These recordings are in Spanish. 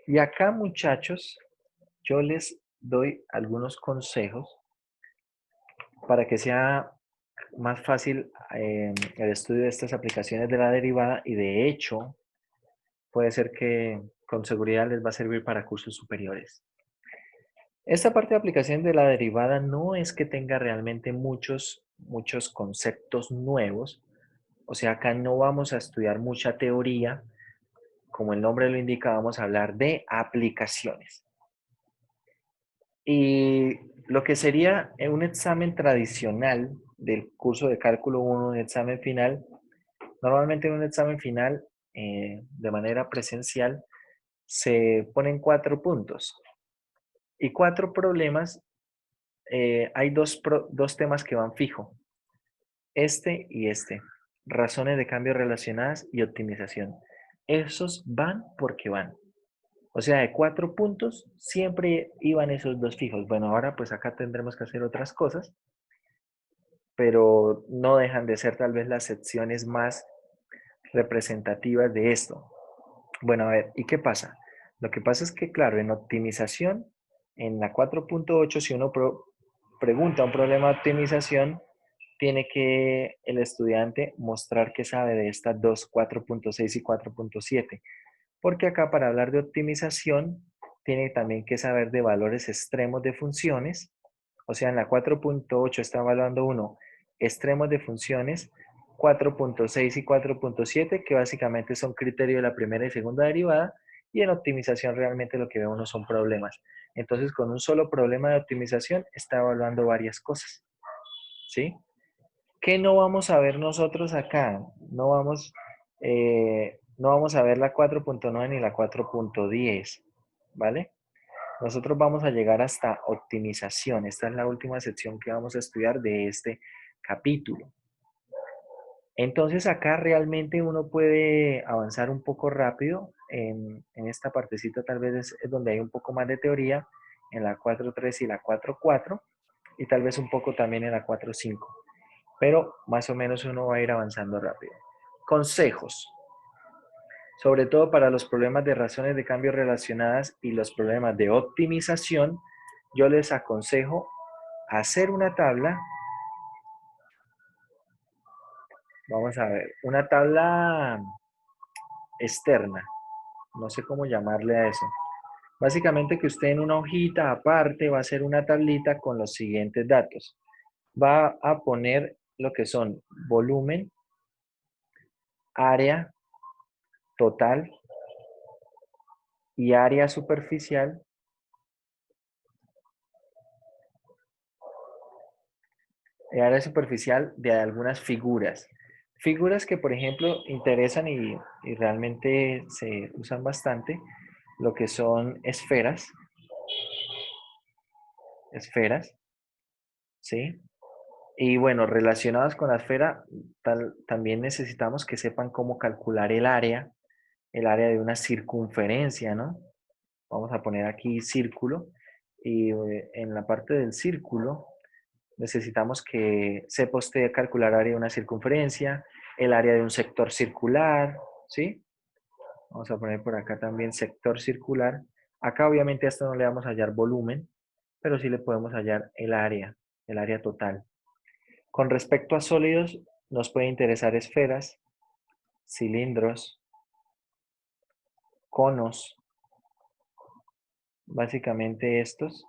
Y acá, muchachos, yo les doy algunos consejos para que sea más fácil el estudio de estas aplicaciones de la derivada y de hecho puede ser que con seguridad les va a servir para cursos superiores. Esta parte de aplicación de la derivada no es que tenga realmente muchos conceptos nuevos, o sea, acá no vamos a estudiar mucha teoría, como el nombre lo indica, vamos a hablar de aplicaciones. Y lo que sería un examen tradicional del curso de cálculo 1, un examen final, normalmente en un examen final de manera presencial se ponen 4 puntos y 4 problemas. Hay dos temas que van fijo, este y este, razones de cambio relacionadas y optimización. Esos van porque van. O sea, de 4 puntos siempre iban esos dos fijos. Bueno, ahora pues acá tendremos que hacer otras cosas, pero no dejan de ser tal vez las secciones más representativas de esto. Bueno, a ver, ¿y qué pasa? Lo que pasa es que, claro, en optimización, en la 4.8, si uno pregunta un problema de optimización, tiene que el estudiante mostrar que sabe de estas dos, 4.6 y 4.7. Porque acá para hablar de optimización, tiene también que saber de valores extremos de funciones. O sea, en la 4.8 está evaluando uno extremos de funciones, 4.6 y 4.7, que básicamente son criterios de la primera y segunda derivada, y en optimización realmente lo que ve uno son problemas. Entonces, con un solo problema de optimización está evaluando varias cosas, ¿sí? ¿Qué no vamos a ver nosotros acá? No vamos a ver la 4.9 ni la 4.10, ¿vale? Nosotros vamos a llegar hasta optimización. Esta es la última sección que vamos a estudiar de este capítulo. Entonces acá realmente uno puede avanzar un poco rápido. En esta partecita tal vez es donde hay un poco más de teoría, en la 4.3 y la 4.4, y tal vez un poco también en la 4.5. Pero más o menos uno va a ir avanzando rápido. Consejos, sobre todo para los problemas de razones de cambio relacionadas y los problemas de optimización, yo les aconsejo hacer una tabla. Vamos a ver, una tabla externa, no sé cómo llamarle a eso. Básicamente que usted en una hojita aparte va a hacer una tablita con los siguientes datos. Va a poner lo que son volumen, área total y área superficial. Área superficial de algunas figuras. Figuras que, por ejemplo, interesan y realmente se usan bastante, lo que son esferas, ¿sí? Y bueno, relacionadas con la esfera, también necesitamos que sepan cómo calcular el área de una circunferencia, ¿no? Vamos a poner aquí círculo y en la parte del círculo necesitamos que sepa usted calcular área de una circunferencia, el área de un sector circular, ¿sí? Vamos a poner por acá también sector circular. Acá obviamente a esto no le vamos a hallar volumen, pero sí le podemos hallar el área total. Con respecto a sólidos, nos puede interesar esferas, cilindros, conos, básicamente estos.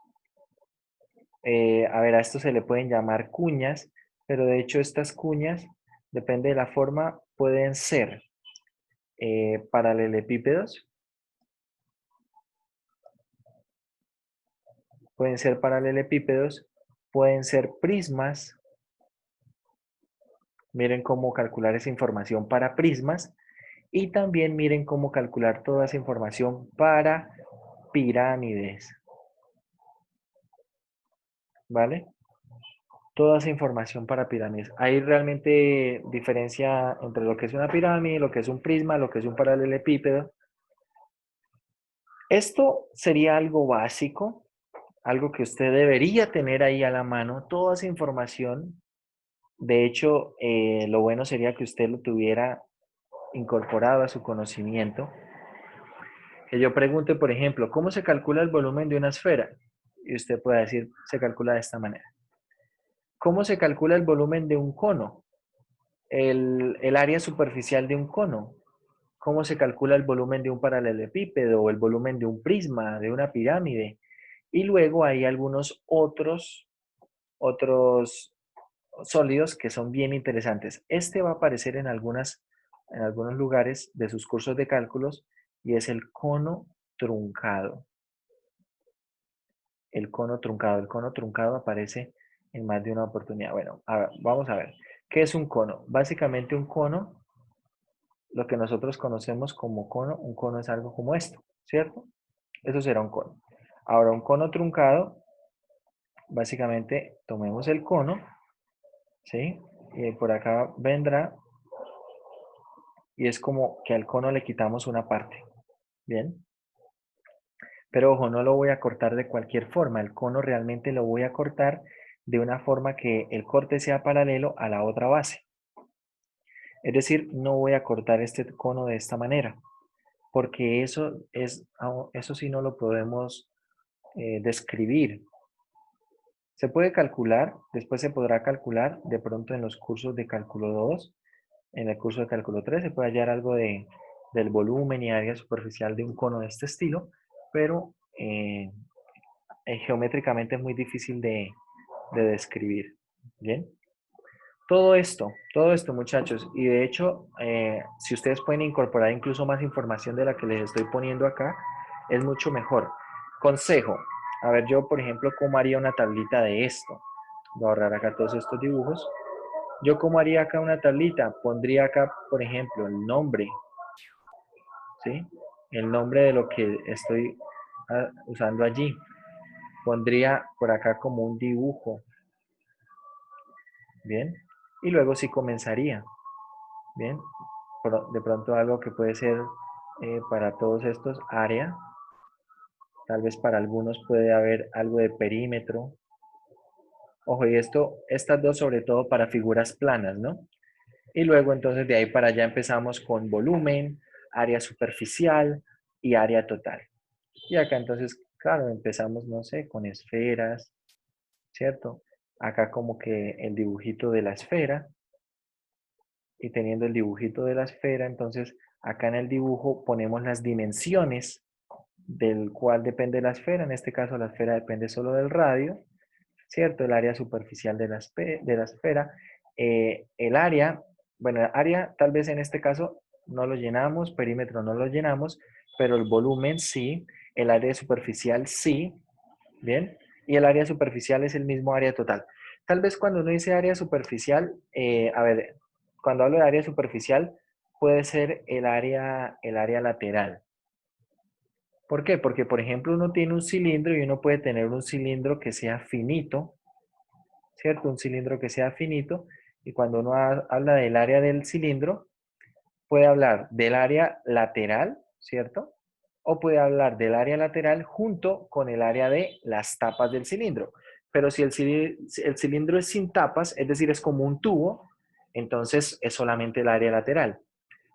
A ver, a esto se le pueden llamar cuñas, pero de hecho estas cuñas, depende de la forma, pueden ser paralelepípedos, pueden ser paralelepípedos, pueden ser prismas. Miren cómo calcular esa información para prismas y también miren cómo calcular toda esa información para pirámides, ¿vale? Toda esa información para pirámides. Hay realmente diferencia entre lo que es una pirámide, lo que es un prisma, lo que es un paralelepípedo. Esto sería algo básico, algo que usted debería tener ahí a la mano, toda esa información. De hecho, lo bueno sería que usted lo tuviera incorporado a su conocimiento. Que yo pregunte, por ejemplo, ¿cómo se calcula el volumen de una esfera? Y usted puede decir, se calcula de esta manera. ¿Cómo se calcula el volumen de un cono? El área superficial de un cono. ¿Cómo se calcula el volumen de un paralelepípedo o el volumen de un prisma, de una pirámide? Y luego hay algunos otros sólidos que son bien interesantes. Este va a aparecer en algunos lugares de sus cursos de cálculos y es el cono truncado. El cono truncado. El cono truncado aparece en más de una oportunidad. Bueno, vamos a ver. ¿Qué es un cono? Básicamente un cono, lo que nosotros conocemos como cono, un cono es algo como esto, ¿cierto? Eso será un cono. Ahora, un cono truncado, básicamente tomemos el cono, ¿sí? Y por acá vendrá y es como que al cono le quitamos una parte, ¿bien? Pero ojo, no lo voy a cortar de cualquier forma. El cono realmente lo voy a cortar de una forma que el corte sea paralelo a la otra base. Es decir, no voy a cortar este cono de esta manera, porque eso sí no lo podemos describir. Se puede calcular, después se podrá calcular, de pronto en los cursos de cálculo 2, en el curso de cálculo 3 se puede hallar algo del volumen y área superficial de un cono de este estilo, pero geométricamente es muy difícil de describir. Bien. Todo esto muchachos, y de hecho, si ustedes pueden incorporar incluso más información de la que les estoy poniendo acá, es mucho mejor. Consejo, a ver, yo por ejemplo, ¿cómo haría una tablita de esto? Voy a ahorrar acá todos estos dibujos. Yo, ¿cómo haría acá una tablita? Pondría acá, por ejemplo, el nombre, ¿sí? El nombre de lo que estoy usando allí. Pondría por acá como un dibujo, ¿bien? Y luego sí comenzaría, ¿bien? De pronto algo que puede ser para todos estos área, tal vez para algunos puede haber algo de perímetro. Ojo, y estas dos sobre todo para figuras planas, ¿no? Y luego entonces de ahí para allá empezamos con volumen, área superficial y área total. Y acá entonces, claro, empezamos, no sé, con esferas, ¿cierto? Acá como que el dibujito de la esfera, y teniendo el dibujito de la esfera, entonces acá en el dibujo ponemos las dimensiones del cual depende la esfera. En este caso la esfera depende solo del radio, ¿cierto? El área superficial de la esfera. El área, bueno, el área tal vez en este caso no lo llenamos, perímetro no lo llenamos, pero el volumen sí, el área superficial sí, ¿bien? Y el área superficial es el mismo área total. Tal vez cuando uno dice área superficial, a ver, cuando hablo de área superficial, puede ser el área lateral. ¿Por qué? Porque, por ejemplo, uno tiene un cilindro y uno puede tener un cilindro que sea finito, ¿cierto? Un cilindro que sea finito, y cuando uno habla del área del cilindro, puede hablar del área lateral, ¿cierto? O puede hablar del área lateral junto con el área de las tapas del cilindro. Pero si si el cilindro es sin tapas, es decir, es como un tubo, entonces es solamente el área lateral.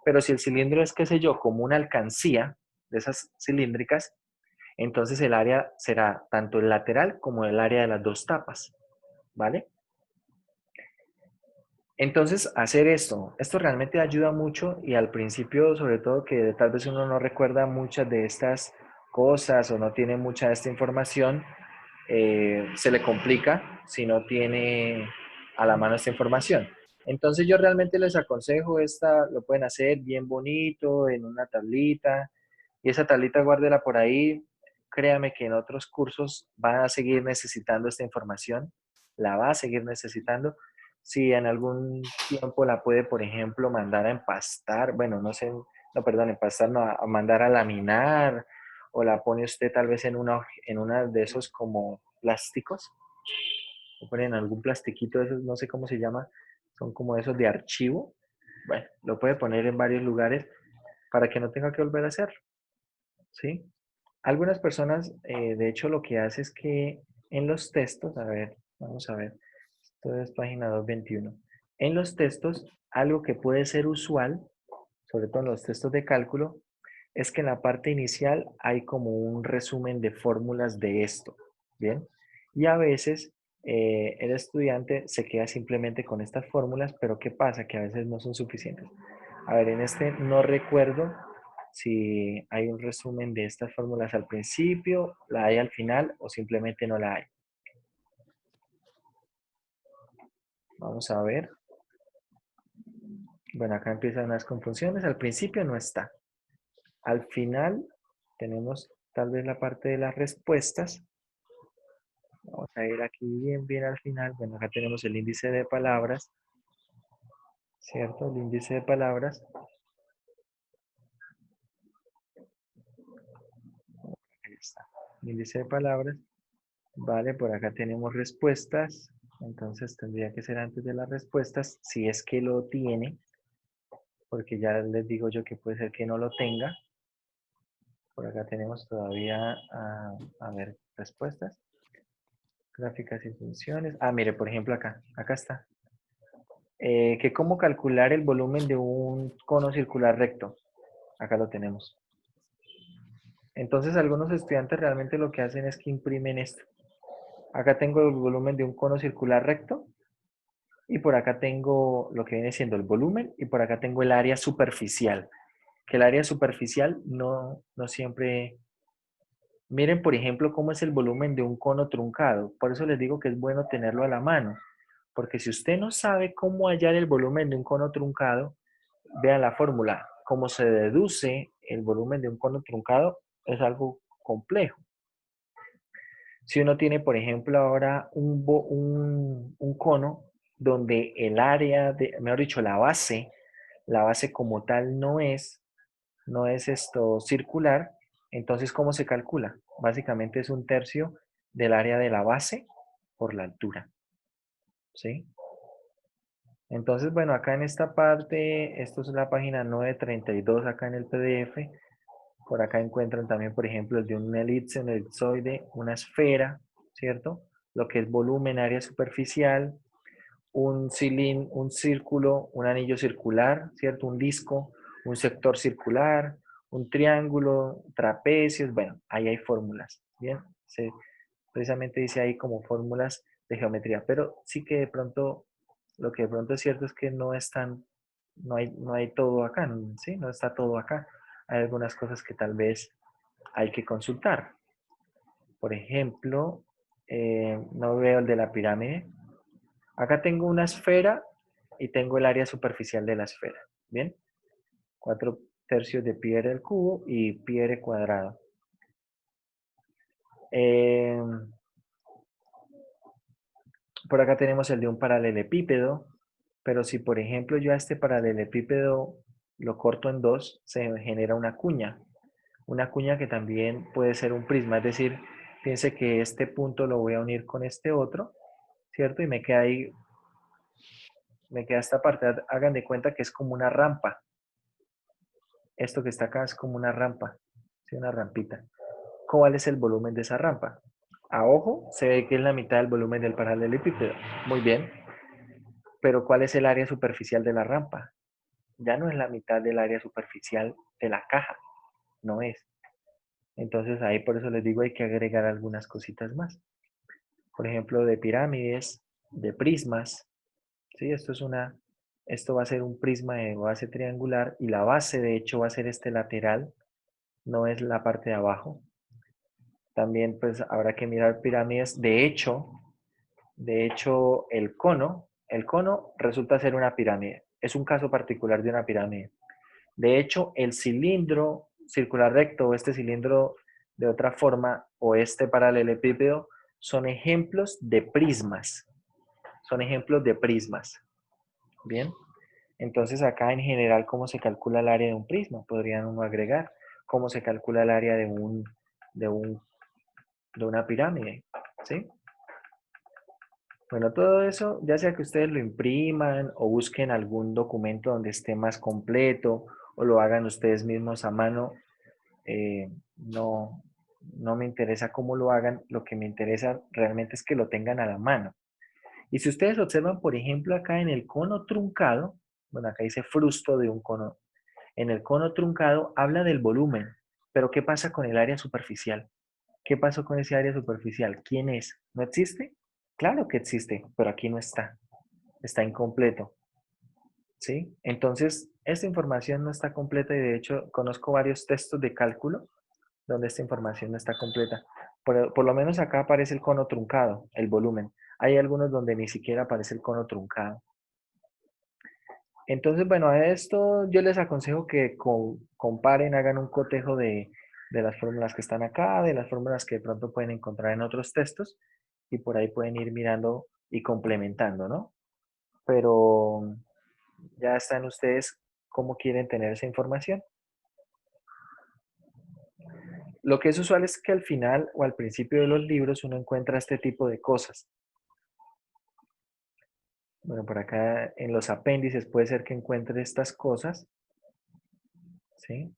Pero si el cilindro es, qué sé yo, como una alcancía de esas cilíndricas, entonces el área será tanto el lateral como el área de las dos tapas, ¿vale? Entonces, hacer esto realmente ayuda mucho y al principio, sobre todo, que tal vez uno no recuerda muchas de estas cosas o no tiene mucha de esta información, se le complica si no tiene a la mano esta información. Entonces, yo realmente les aconsejo lo pueden hacer bien bonito, en una tablita, y esa tablita guárdela por ahí. Créame que en otros cursos van a seguir necesitando esta información, la va a seguir necesitando. Si en algún tiempo la puede, por ejemplo, mandar a empastar, bueno, no sé, no, perdón, empastar, no, a mandar a laminar, o la pone usted tal vez en una de esos como plásticos, o ponen algún plastiquito de esos, no sé cómo se llama, son como esos de archivo. Bueno, lo puede poner en varios lugares para que no tenga que volver a hacerlo, ¿sí? Algunas personas, de hecho, lo que hace es que en los textos, a ver, vamos a ver, esto es página 221. En los textos, algo que puede ser usual, sobre todo en los textos de cálculo, es que en la parte inicial hay como un resumen de fórmulas de esto, ¿bien? Y a veces el estudiante se queda simplemente con estas fórmulas, pero ¿qué pasa? Que a veces no son suficientes. A ver, en este no recuerdo si hay un resumen de estas fórmulas al principio, la hay al final o simplemente no la hay. Vamos a ver. Bueno, acá empiezan las confusiones. Al principio no está. Al final tenemos tal vez la parte de las respuestas. Vamos a ir aquí bien al final. Bueno, acá tenemos el índice de palabras, ¿cierto? El índice de palabras. Ahí está. El índice de palabras. Vale, por acá tenemos respuestas. Entonces tendría que ser antes de las respuestas, si es que lo tiene, porque ya les digo yo que puede ser que no lo tenga. Por acá tenemos todavía, a ver, respuestas. Gráficas y funciones. Ah, mire, por ejemplo acá está. Que cómo calcular el volumen de un cono circular recto. Acá lo tenemos. Entonces algunos estudiantes realmente lo que hacen es que imprimen esto. Acá tengo el volumen de un cono circular recto y por acá tengo lo que viene siendo el volumen y por acá tengo el área superficial. Que el área superficial no siempre... Miren, por ejemplo, cómo es el volumen de un cono truncado. Por eso les digo que es bueno tenerlo a la mano. Porque si usted no sabe cómo hallar el volumen de un cono truncado, vean la fórmula. Cómo se deduce el volumen de un cono truncado es algo complejo. Si uno tiene, por ejemplo, ahora un cono donde el área, mejor dicho, la base como tal no es esto circular, entonces, ¿cómo se calcula? Básicamente es un tercio del área de la base por la altura, ¿sí? Entonces, bueno, acá en esta parte, esto es la página 932 acá en el PDF. Por acá encuentran también, por ejemplo, el de una elipse, un elipsoide, una esfera, ¿cierto? Lo que es volumen, área superficial, un cilindro, un círculo, un anillo circular, ¿cierto? Un disco, un sector circular, un triángulo, trapecios, bueno, ahí hay fórmulas, ¿bien? Precisamente dice ahí como fórmulas de geometría, pero sí que de pronto, lo que de pronto es cierto es que no están, no hay todo acá, ¿sí? No está todo acá. Hay algunas cosas que tal vez hay que consultar. Por ejemplo, no veo el de la pirámide. Acá tengo una esfera y tengo el área superficial de la esfera. ¿Bien? 4/3 de pi r al cubo y pi r cuadrado. Eh, por acá tenemos el de un paralelepípedo, pero si por ejemplo yo a este paralelepípedo lo corto en dos, se genera una cuña que también puede ser un prisma, es decir, piense que este punto lo voy a unir con este otro, ¿cierto? Y me queda ahí, me queda esta parte, hagan de cuenta que es como una rampa, esto que está acá es como una rampa, ¿sí? Una rampita. ¿Cuál es el volumen de esa rampa? A ojo se ve que es la mitad del volumen del paralelepípedo, muy bien, pero ¿cuál es el área superficial de la rampa? Ya no es la mitad del área superficial de la caja, no es. Entonces ahí por eso les digo hay que agregar algunas cositas más. Por ejemplo, de pirámides, de prismas, ¿sí? Esto va a ser un prisma de base triangular y la base de hecho va a ser este lateral, no es la parte de abajo. También pues habrá que mirar pirámides. De hecho el cono resulta ser una pirámide. Es un caso particular de una pirámide. De hecho, el cilindro circular recto o este cilindro de otra forma o este paralelepípedo son ejemplos de prismas. Son ejemplos de prismas. Bien. Entonces acá en general, ¿cómo se calcula el área de un prisma? Podrían uno agregar. ¿Cómo se calcula el área de, un, de una pirámide? ¿Sí? Bueno, todo eso, ya sea que ustedes lo impriman o busquen algún documento donde esté más completo o lo hagan ustedes mismos a mano, no, no me interesa cómo lo hagan, lo que me interesa realmente es que lo tengan a la mano. Y si ustedes observan, por ejemplo, acá en el cono truncado, bueno, acá dice frusto de un cono. En el cono truncado habla del volumen, pero ¿qué pasa con el área superficial? ¿Qué pasó con ese área superficial? ¿Quién es? ¿No existe? Claro que existe, pero aquí no está. Está incompleto, ¿sí? Entonces, esta información no está completa y de hecho conozco varios textos de cálculo donde esta información no está completa. Por lo menos acá aparece el cono truncado, el volumen. Hay algunos donde ni siquiera aparece el cono truncado. Entonces, bueno, a esto yo les aconsejo que comparen, hagan un cotejo de las fórmulas que están acá, de las fórmulas que de pronto pueden encontrar en otros textos y por ahí pueden ir mirando y complementando, ¿no? Pero ya están ustedes cómo quieren tener esa información. Lo que es usual es que al final o al principio de los libros uno encuentra este tipo de cosas. Bueno, por acá en los apéndices puede ser que encuentre estas cosas, ¿sí?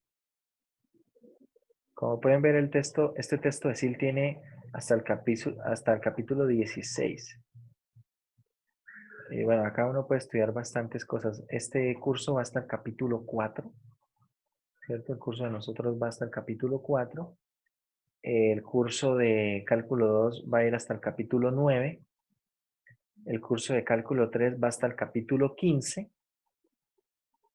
Como pueden ver el texto, este texto de SIL tiene hasta el capítulo 16. Y bueno, acá uno puede estudiar bastantes cosas. Este curso va hasta el capítulo 4, ¿cierto? El curso de nosotros va hasta el capítulo 4. El curso de cálculo 2 va a ir hasta el capítulo 9. El curso de cálculo 3 va hasta el capítulo 15.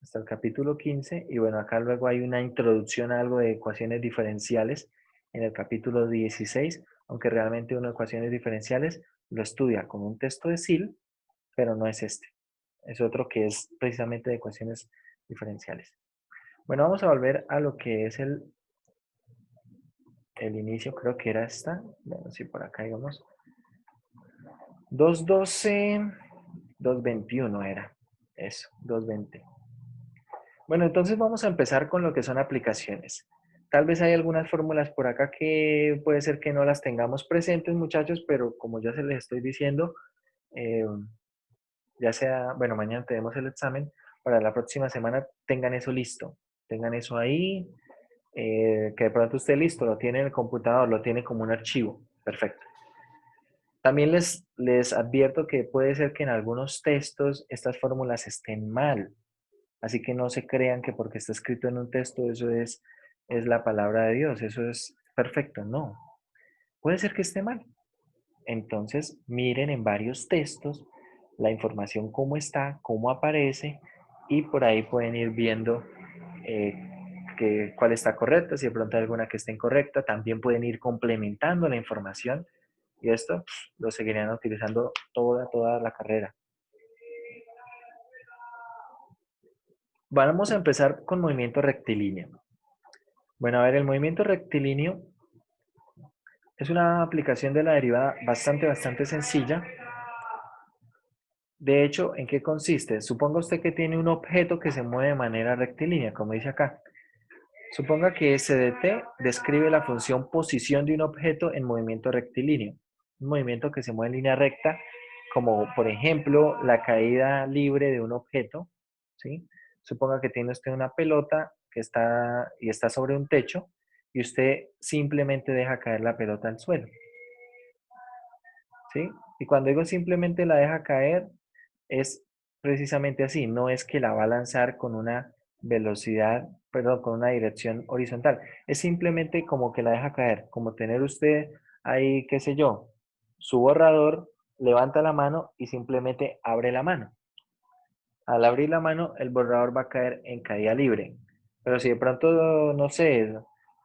Hasta el capítulo 15. Y bueno, acá luego hay una introducción a algo de ecuaciones diferenciales en el capítulo 16, aunque realmente uno de ecuaciones diferenciales lo estudia con un texto de SIL, pero no es este. Es otro que es precisamente de ecuaciones diferenciales. Bueno, vamos a volver a lo que es el inicio, creo que era esta. Bueno, sí, por acá íbamos. 212, 221 era. Eso, 220. Bueno, entonces vamos a empezar con lo que son aplicaciones. Tal vez hay algunas fórmulas por acá que puede ser que no las tengamos presentes, muchachos, pero como ya se les estoy diciendo, eh, ya sea, bueno, mañana tenemos el examen, para la próxima semana tengan eso listo, tengan eso ahí, que de pronto esté listo, lo tiene en el computador, lo tiene como un archivo, perfecto. También les advierto que puede ser que en algunos textos estas fórmulas estén mal, así que no se crean que porque está escrito en un texto eso es la palabra de Dios, eso es perfecto, no. Puede ser que esté mal. Entonces, miren en varios textos la información cómo está, cómo aparece, y por ahí pueden ir viendo eh, cuál está correcta, si de pronto hay alguna que esté incorrecta. También pueden ir complementando la información y esto lo seguirían utilizando toda la carrera. Vamos a empezar con movimiento rectilíneo. Bueno, a ver, el movimiento rectilíneo es una aplicación de la derivada bastante sencilla. De hecho, ¿en qué consiste? Suponga usted que tiene un objeto que se mueve de manera rectilínea, como dice acá. Suponga que S de t describe la función posición de un objeto en movimiento rectilíneo. Un movimiento que se mueve en línea recta, como por ejemplo la caída libre de un objeto, ¿sí? Suponga que tiene usted una pelota que está sobre un techo y usted simplemente deja caer la pelota al suelo, ¿sí? Y cuando digo simplemente la deja caer, es precisamente así, no es que la va a lanzar con una velocidad, perdón, con una dirección horizontal, es simplemente como que la deja caer, como tener usted ahí, qué sé yo, su borrador, levanta la mano y simplemente abre la mano. Al abrir la mano, el borrador va a caer en caída libre. Pero si de pronto, no sé,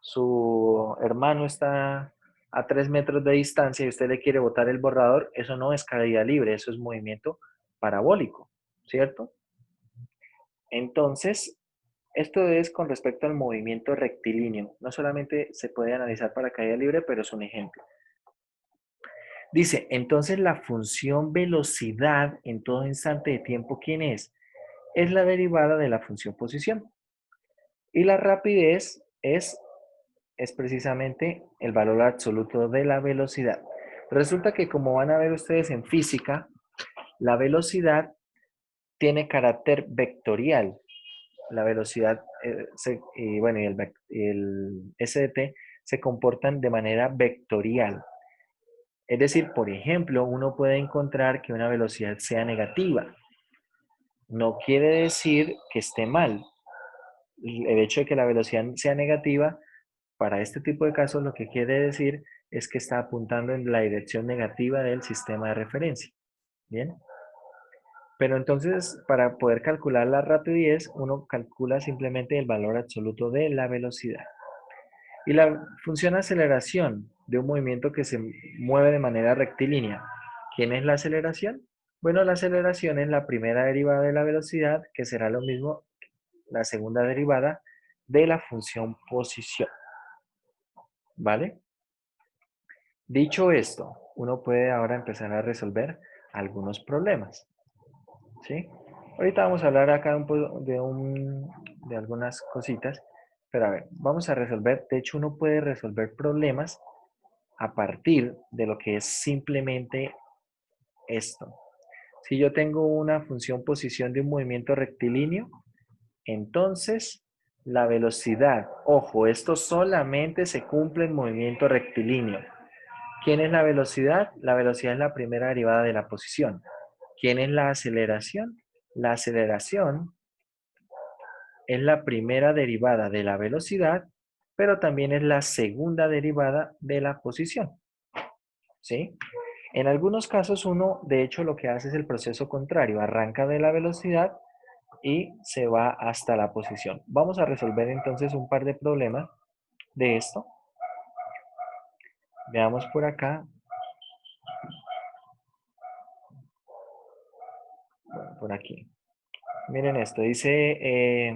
su hermano está a 3 metros de distancia y usted le quiere botar el borrador, eso no es caída libre, eso es movimiento parabólico, ¿cierto? Entonces, esto es con respecto al movimiento rectilíneo. No solamente se puede analizar para caída libre, pero es un ejemplo. Dice, entonces la función velocidad en todo instante de tiempo, ¿quién es? Es la derivada de la función posición. Y la rapidez es precisamente el valor absoluto de la velocidad. Resulta que como van a ver ustedes en física, la velocidad tiene carácter vectorial. La velocidad y bueno, y el SDT se comportan de manera vectorial. Es decir, por ejemplo, uno puede encontrar que una velocidad sea negativa. No quiere decir que esté mal, El hecho de que la velocidad sea negativa, para este tipo de casos lo que quiere decir es que está apuntando en la dirección negativa del sistema de referencia. ¿Bien? Pero entonces, para poder calcular la rapidez, uno calcula simplemente el valor absoluto de la velocidad. Y la función aceleración de un movimiento que se mueve de manera rectilínea. ¿Quién es la aceleración? Bueno, la aceleración es la primera derivada de la velocidad, que será lo mismo la segunda derivada de la función posición. ¿Vale? Dicho esto, uno puede ahora empezar a resolver algunos problemas. ¿Sí? Ahorita vamos a hablar acá de algunas cositas, pero a ver, vamos a resolver, de hecho uno puede resolver problemas a partir de lo que es simplemente esto. Si yo tengo una función posición de un movimiento rectilíneo, entonces la velocidad, ojo, esto solamente se cumple en movimiento rectilíneo. ¿Quién es la velocidad? La velocidad es la primera derivada de la posición. ¿Quién es la aceleración? La aceleración es la primera derivada de la velocidad, pero también es la segunda derivada de la posición. ¿Sí? En algunos casos uno, de hecho, lo que hace es el proceso contrario. Arranca de la velocidad y se va hasta la posición. Vamos a resolver entonces un par de problemas de esto. Veamos por acá. Bueno, por aquí. Miren esto. Dice...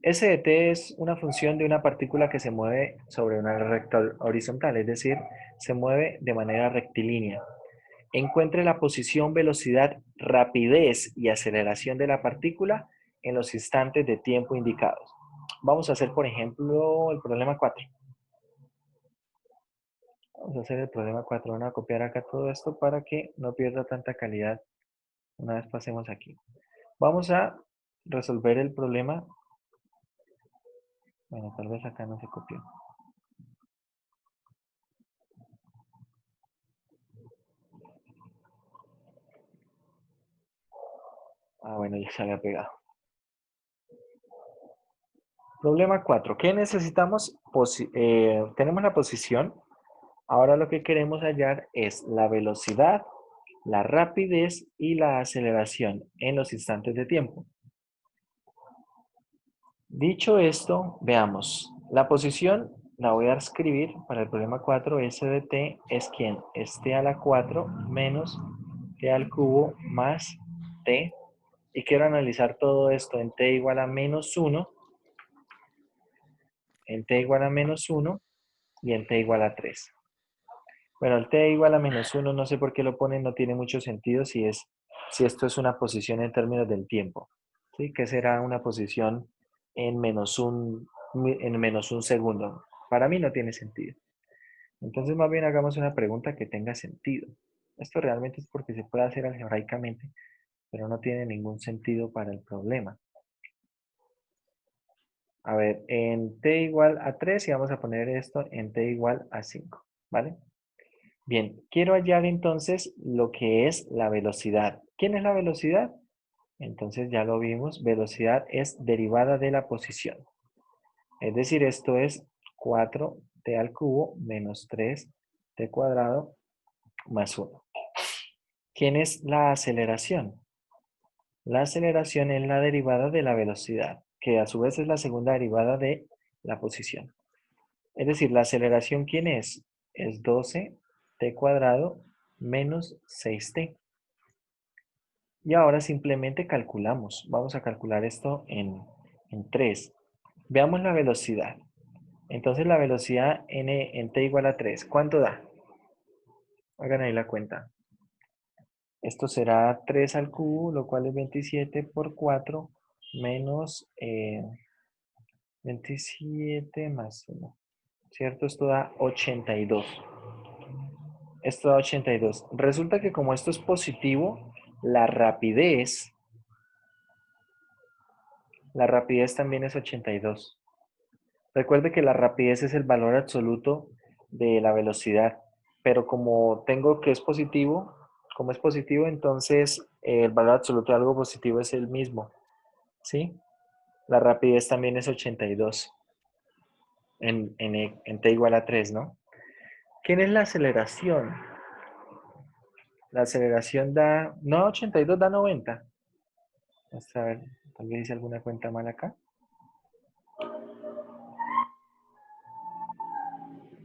S de t es una función de una partícula que se mueve sobre una recta horizontal, es decir, se mueve de manera rectilínea. Encuentre la posición, velocidad, rapidez y aceleración de la partícula en los instantes de tiempo indicados. Vamos a hacer, por ejemplo, el problema 4. Vamos a hacer el problema 4. Vamos a copiar acá todo esto para que no pierda tanta calidad una vez pasemos aquí. Vamos a resolver el problema. Bueno, tal vez acá no se copió. Ah, bueno, ya se había pegado. Problema 4. ¿Qué necesitamos? Tenemos la posición. Ahora lo que queremos hallar es la velocidad, la rapidez y la aceleración en los instantes de tiempo. Dicho esto, veamos. La posición la voy a escribir para el problema 4. S de t es ¿quién? Es t a la 4 menos t al cubo más t. Y quiero analizar todo esto en t igual a menos 1, en t igual a menos 1 y en t igual a 3. Bueno, el t igual a menos 1, no sé por qué lo ponen, no tiene mucho sentido si esto es una posición en términos del tiempo. ¿Sí? ¿Qué será una posición en menos un segundo? Para mí no tiene sentido. Entonces, más bien hagamos una pregunta que tenga sentido. Esto realmente es porque se puede hacer algebraicamente, pero no tiene ningún sentido para el problema. A ver, en t igual a 3 y vamos a poner esto en t igual a 5, ¿vale? Bien, quiero hallar entonces lo que es la velocidad. ¿Quién es la velocidad? Entonces ya lo vimos, velocidad es derivada de la posición. Es decir, esto es 4t al cubo menos 3t cuadrado más 1. ¿Quién es la aceleración? La aceleración es la derivada de la velocidad, que a su vez es la segunda derivada de la posición. Es decir, la aceleración, ¿quién es? Es 12t cuadrado menos 6t. Y ahora simplemente calculamos. Vamos a calcular esto en 3. Veamos la velocidad. Entonces la velocidad en t igual a 3. ¿Cuánto da? Hagan ahí la cuenta. Esto será 3 al cubo, lo cual es 27 por 4 menos 27 más 1. ¿Cierto? Esto da 82. Esto da 82. Resulta que como esto es positivo, la rapidez también es 82. Recuerde que la rapidez es el valor absoluto de la velocidad, pero como tengo que es positivo, como es positivo, entonces el valor absoluto de algo positivo es el mismo. ¿sí? La rapidez también es 82 en t igual a 3, ¿no? ¿Quién es la aceleración? La aceleración da, no 82, da 90. Vamos a ver, tal vez hice alguna cuenta mal acá.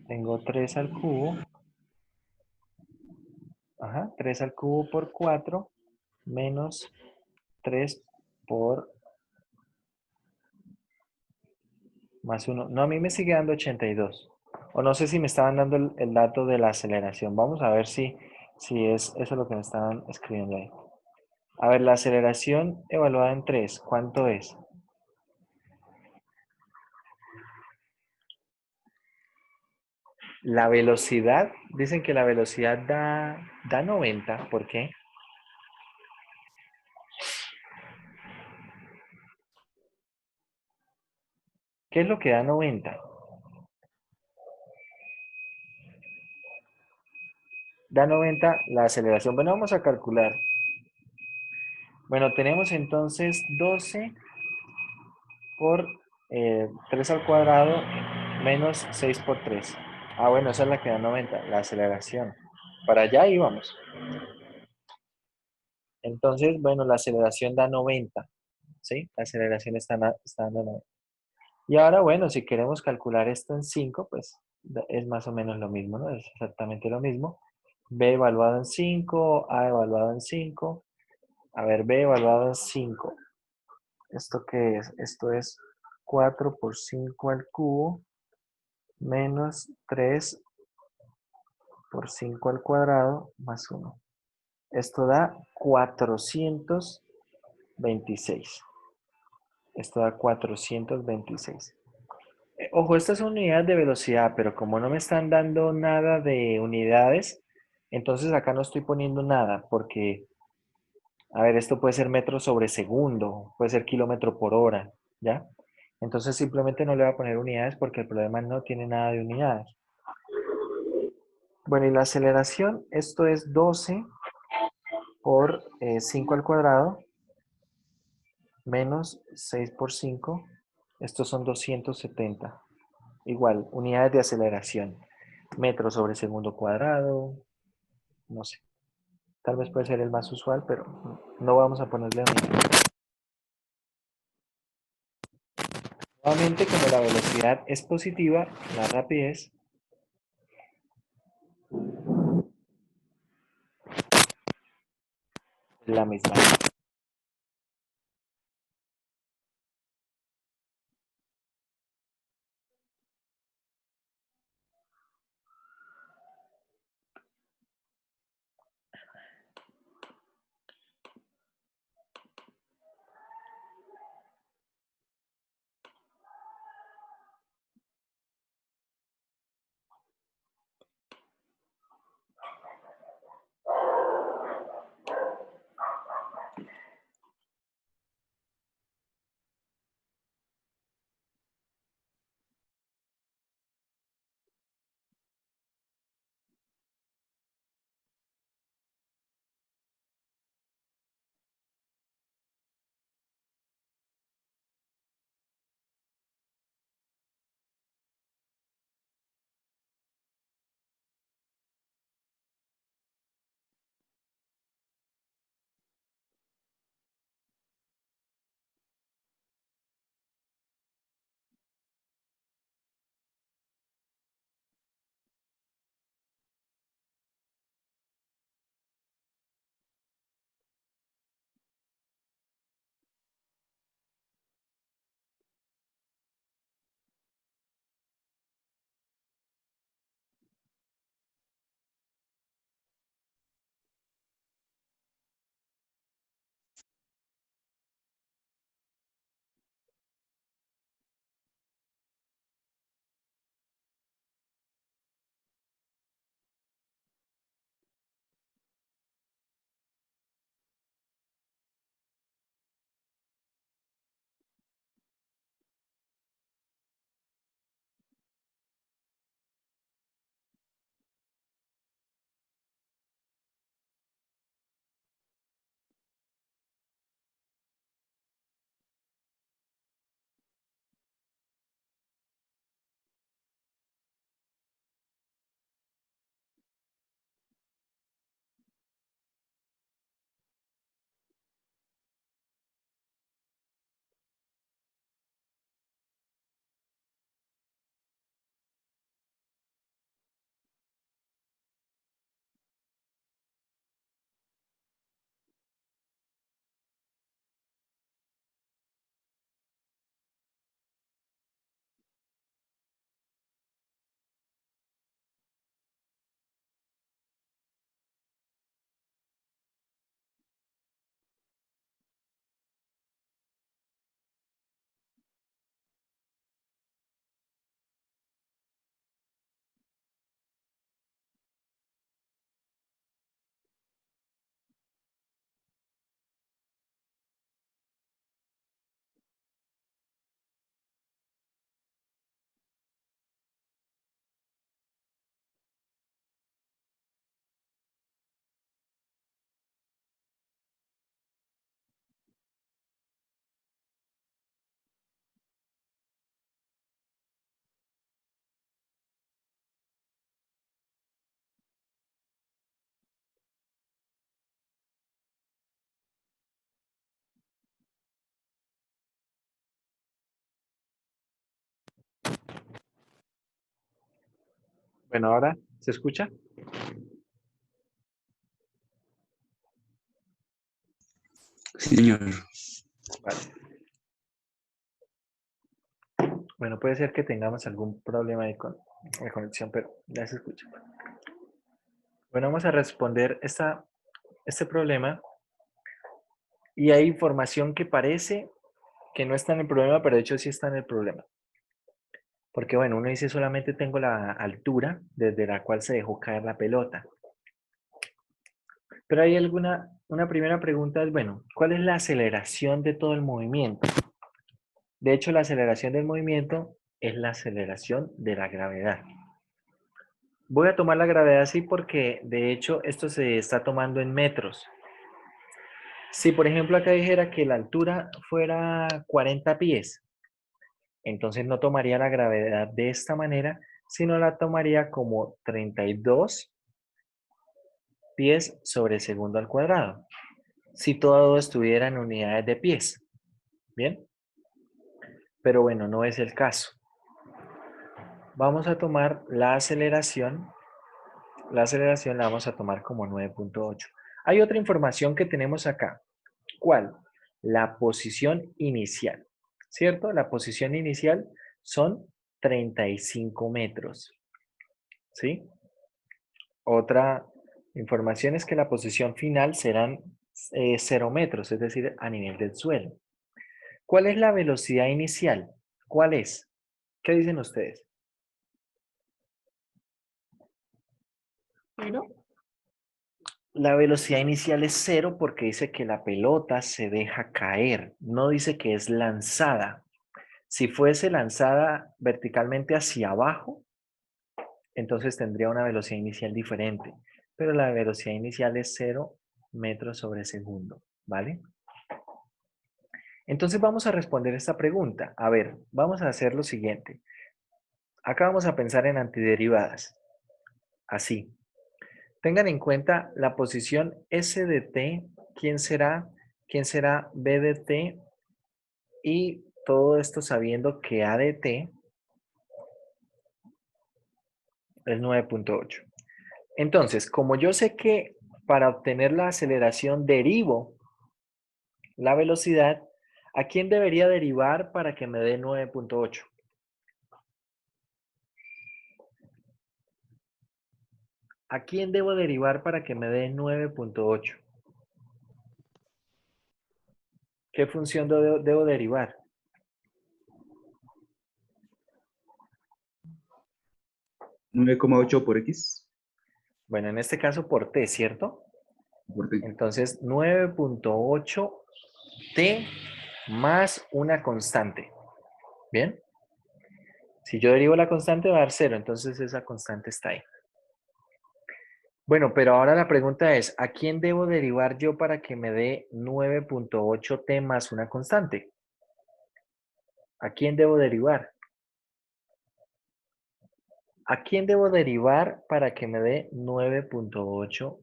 Tengo 3 al cubo. Ajá, 3 al cubo por 4 menos 3 por más 1. No, a mí me sigue dando 82. O no sé si me estaban dando el dato de la aceleración. Vamos a ver si es eso lo que me estaban escribiendo ahí. A ver, la aceleración evaluada en 3, ¿cuánto es? La velocidad, dicen que la velocidad da 90. ¿Por qué? ¿Qué es lo que da 90? Da 90 la aceleración. Bueno, vamos a calcular. Bueno, tenemos entonces 12 por 3 al cuadrado menos 6 por 3. Ah, bueno, esa es la que da 90, la aceleración. Para allá íbamos. Entonces, bueno, la aceleración da 90, ¿sí? La aceleración está dando 90. Y ahora, bueno, si queremos calcular esto en 5, pues es más o menos lo mismo, ¿no? Es exactamente lo mismo. B evaluado en 5, A evaluado en 5. A ver, B evaluado en 5. ¿Esto qué es? Esto es 4 por 5 al cubo menos 3 por 5 al cuadrado más 1. Esto da 426. Esto da 426. Ojo, estas son unidades de velocidad, pero como no me están dando nada de unidades, entonces acá no estoy poniendo nada, porque, a ver, esto puede ser metro sobre segundo, puede ser kilómetro por hora, ¿ya? Entonces simplemente no le voy a poner unidades porque el problema no tiene nada de unidades. Bueno, y la aceleración, esto es 12 por 5 al cuadrado menos 6 por 5. Estos son 270. Igual, unidades de aceleración. Metro sobre segundo cuadrado, no sé. Tal vez puede ser el más usual, pero no vamos a ponerle unidades. Nuevamente, como la velocidad es positiva, la rapidez es la misma. Bueno, ahora, ¿se escucha? Sí, señor. Vale. Bueno, puede ser que tengamos algún problema ahí con la conexión, pero ya se escucha. Bueno, vamos a responder este problema. Y hay información que parece que no está en el problema, pero de hecho sí está en el problema. Porque bueno, uno dice solamente tengo la altura desde la cual se dejó caer la pelota. Pero hay una primera pregunta es, bueno, ¿cuál es la aceleración de todo el movimiento? De hecho, la aceleración del movimiento es la aceleración de la gravedad. Voy a tomar la gravedad así porque de hecho esto se está tomando en metros. Si por ejemplo acá dijera que la altura fuera 40 pies, entonces no tomaría la gravedad de esta manera, sino la tomaría como 32 pies sobre segundo al cuadrado. Si todo estuviera en unidades de pies. ¿Bien? Pero bueno, no es el caso. Vamos a tomar la aceleración. La aceleración la vamos a tomar como 9.8. Hay otra información que tenemos acá. ¿Cuál? La posición inicial. ¿Cierto? La posición inicial son 35 metros. ¿Sí? Otra información es que la posición final serán 0 metros, es decir, a nivel del suelo. ¿Cuál es la velocidad inicial? ¿Cuál es? ¿Qué dicen ustedes? ¿Cero? La velocidad inicial es 0 porque dice que la pelota se deja caer, no dice que es lanzada. Si fuese lanzada verticalmente hacia abajo, entonces tendría una velocidad inicial diferente, pero la velocidad inicial es 0 metros sobre segundo, ¿vale? Entonces vamos a responder esta pregunta. A ver, vamos a hacer lo siguiente. Acá vamos a pensar en antiderivadas. Así. Tengan en cuenta la posición S de t, quién será B de t, y todo esto sabiendo que A de t es 9.8. Entonces, como yo sé que para obtener la aceleración derivo la velocidad, ¿a quién debería derivar para que me dé 9.8? ¿A quién debo derivar para que me dé 9.8? ¿Qué función debo derivar? 9,8 por X. Bueno, en este caso por t, ¿cierto? Por T. Entonces, 9.8 t más una constante. ¿Bien? Si yo derivo la constante va a dar 0, entonces esa constante está ahí. Bueno, pero ahora la pregunta es, ¿a quién debo derivar yo para que me dé 9.8 t más una constante? ¿A quién debo derivar? ¿A quién debo derivar para que me dé 9.8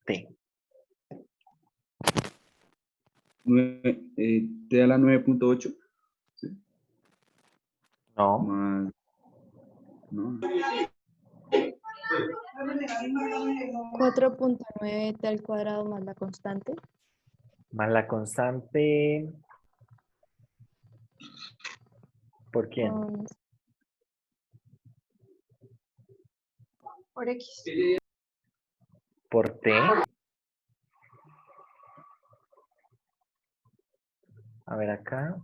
t? Te da la 9,8. ¿Sí? No, Más. No. 4.9 t al cuadrado más la constante. más la constante, ¿por quién? Por X. ¿Por t? A ver acá.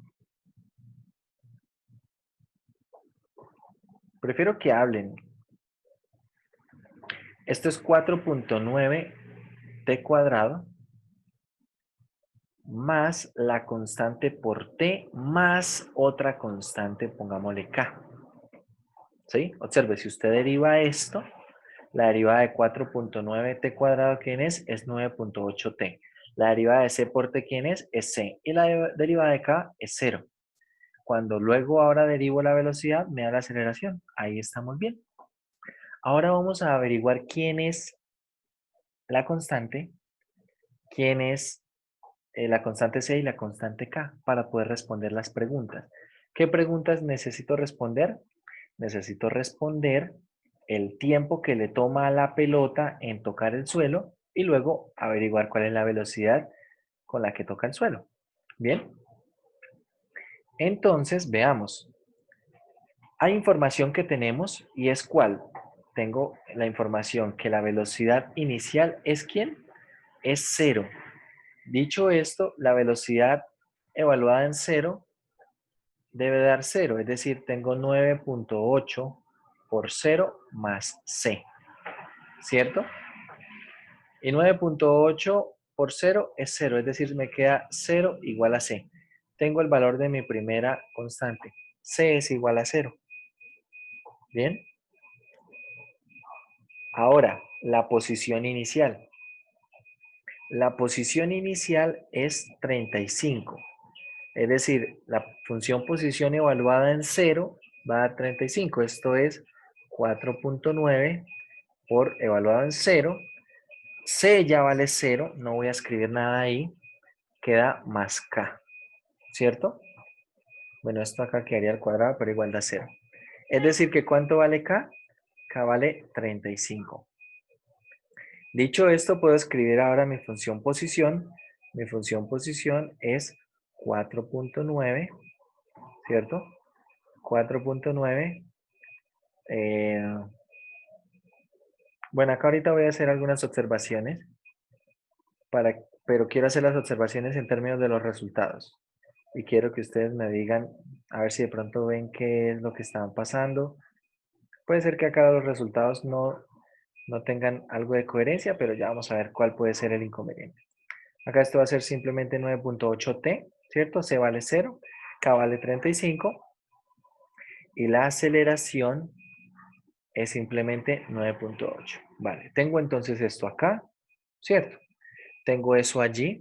Prefiero que hablen. Esto es 4.9 t cuadrado más la constante por t más otra constante, pongámosle k. ¿Sí? Observe, si usted deriva esto, la derivada de 4.9 t cuadrado, ¿quién es? Es 9.8 t. La derivada de c por t, ¿quién es? Es c. Y la derivada de k es 0. Cuando luego ahora derivo la velocidad, me da la aceleración. Ahí estamos bien. Ahora vamos a averiguar quién es la constante, quién es la constante C y la constante K para poder responder las preguntas. ¿Qué preguntas necesito responder? Necesito responder el tiempo que le toma a la pelota en tocar el suelo y luego averiguar cuál es la velocidad con la que toca el suelo. Bien, entonces veamos. Hay información que tenemos y es cuál. Tengo la información que la velocidad inicial es ¿quién? Es 0. Dicho esto, la velocidad evaluada en 0 debe dar 0, es decir, tengo 9.8 por 0 más c, ¿cierto? Y 9.8 por 0 es 0, es decir, me queda 0 igual a c. Tengo el valor de mi primera constante. C es igual a 0. ¿Bien? Ahora, la posición inicial. La posición inicial es 35. Es decir, la función posición evaluada en 0 va a dar 35. Esto es 4.9 por evaluado en 0. C ya vale 0. No voy a escribir nada ahí. Queda más K. ¿Cierto? Bueno, esto acá quedaría al cuadrado, pero igual da 0. Es decir, que ¿cuánto vale K? K vale 35. Dicho esto, puedo escribir ahora mi función posición. Mi función posición es 4.9, ¿cierto? 4.9. Bueno, acá ahorita voy a hacer algunas observaciones, pero quiero hacer las observaciones en términos de los resultados. Y quiero que ustedes me digan, a ver si de pronto ven qué es lo que está pasando. Puede ser que acá los resultados no tengan algo de coherencia, pero ya vamos a ver cuál puede ser el inconveniente. Acá esto va a ser simplemente 9.8t, ¿cierto? C vale 0, K vale 35 y la aceleración es simplemente 9.8. Vale, tengo entonces esto acá, ¿cierto? Tengo eso allí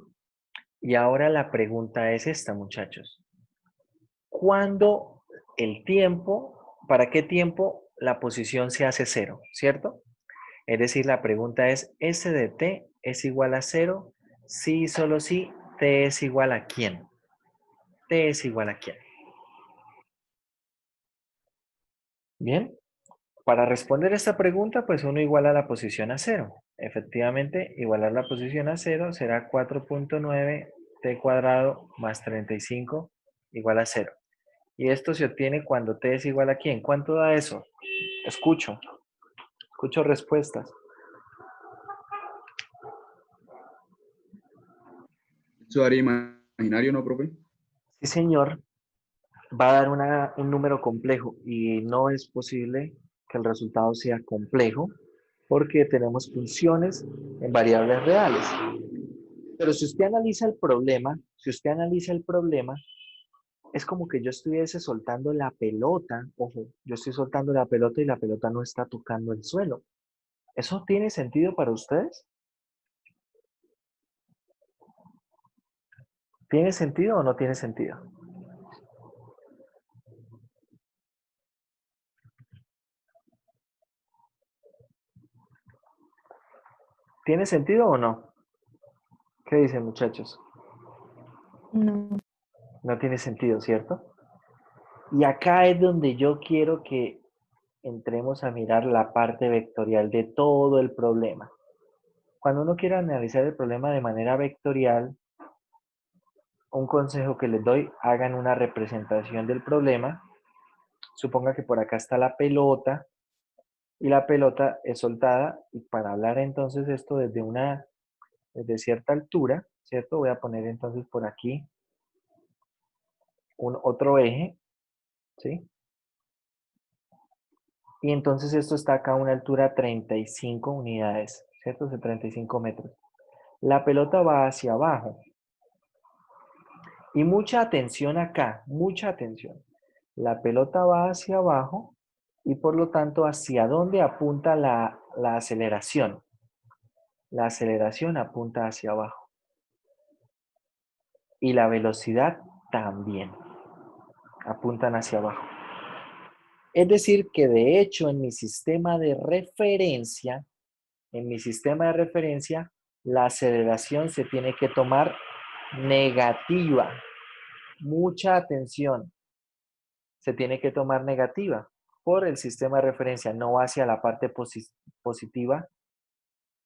y ahora la pregunta es esta, muchachos. ¿Cuándo el tiempo, para qué tiempo la posición se hace 0, ¿cierto? Es decir, la pregunta es, ¿S de t es igual a 0? Sí y solo sí, t es igual a ¿quién? T es igual a ¿quién? Bien, para responder esta pregunta, pues uno iguala la posición a 0. Efectivamente, igualar la posición a 0 será 4.9 t cuadrado más 35 igual a 0. Y esto se obtiene cuando t es igual a ¿quién? ¿Cuánto da eso? Escucho respuestas. Eso daría imaginario, ¿no, profe? Sí, señor, va a dar un número complejo y no es posible que el resultado sea complejo porque tenemos funciones en variables reales. Pero si usted analiza el problema, es como que yo estuviese soltando la pelota, ojo, yo estoy soltando la pelota y la pelota no está tocando el suelo. ¿Eso tiene sentido para ustedes? ¿Tiene sentido o no tiene sentido? ¿Tiene sentido o no? ¿Qué dicen, muchachos? No. No tiene sentido, ¿cierto? Y acá es donde yo quiero que entremos a mirar la parte vectorial de todo el problema. Cuando uno quiere analizar el problema de manera vectorial, un consejo que les doy, hagan una representación del problema. Suponga que por acá está la pelota y la pelota es soltada. Y para hablar entonces esto desde cierta altura, ¿cierto? Voy a poner entonces por aquí otro eje, ¿sí? Y entonces esto está acá a una altura 35 unidades, ¿cierto? De 35 metros. La pelota va hacia abajo. Y mucha atención acá, mucha atención. La pelota va hacia abajo y por lo tanto, ¿hacia dónde apunta la aceleración? La aceleración apunta hacia abajo. Y la velocidad también apuntan hacia abajo. Es decir, que de hecho en mi sistema de referencia, la aceleración se tiene que tomar negativa. Mucha atención. Se tiene que tomar negativa. por el sistema de referencia, no va hacia la parte positiva.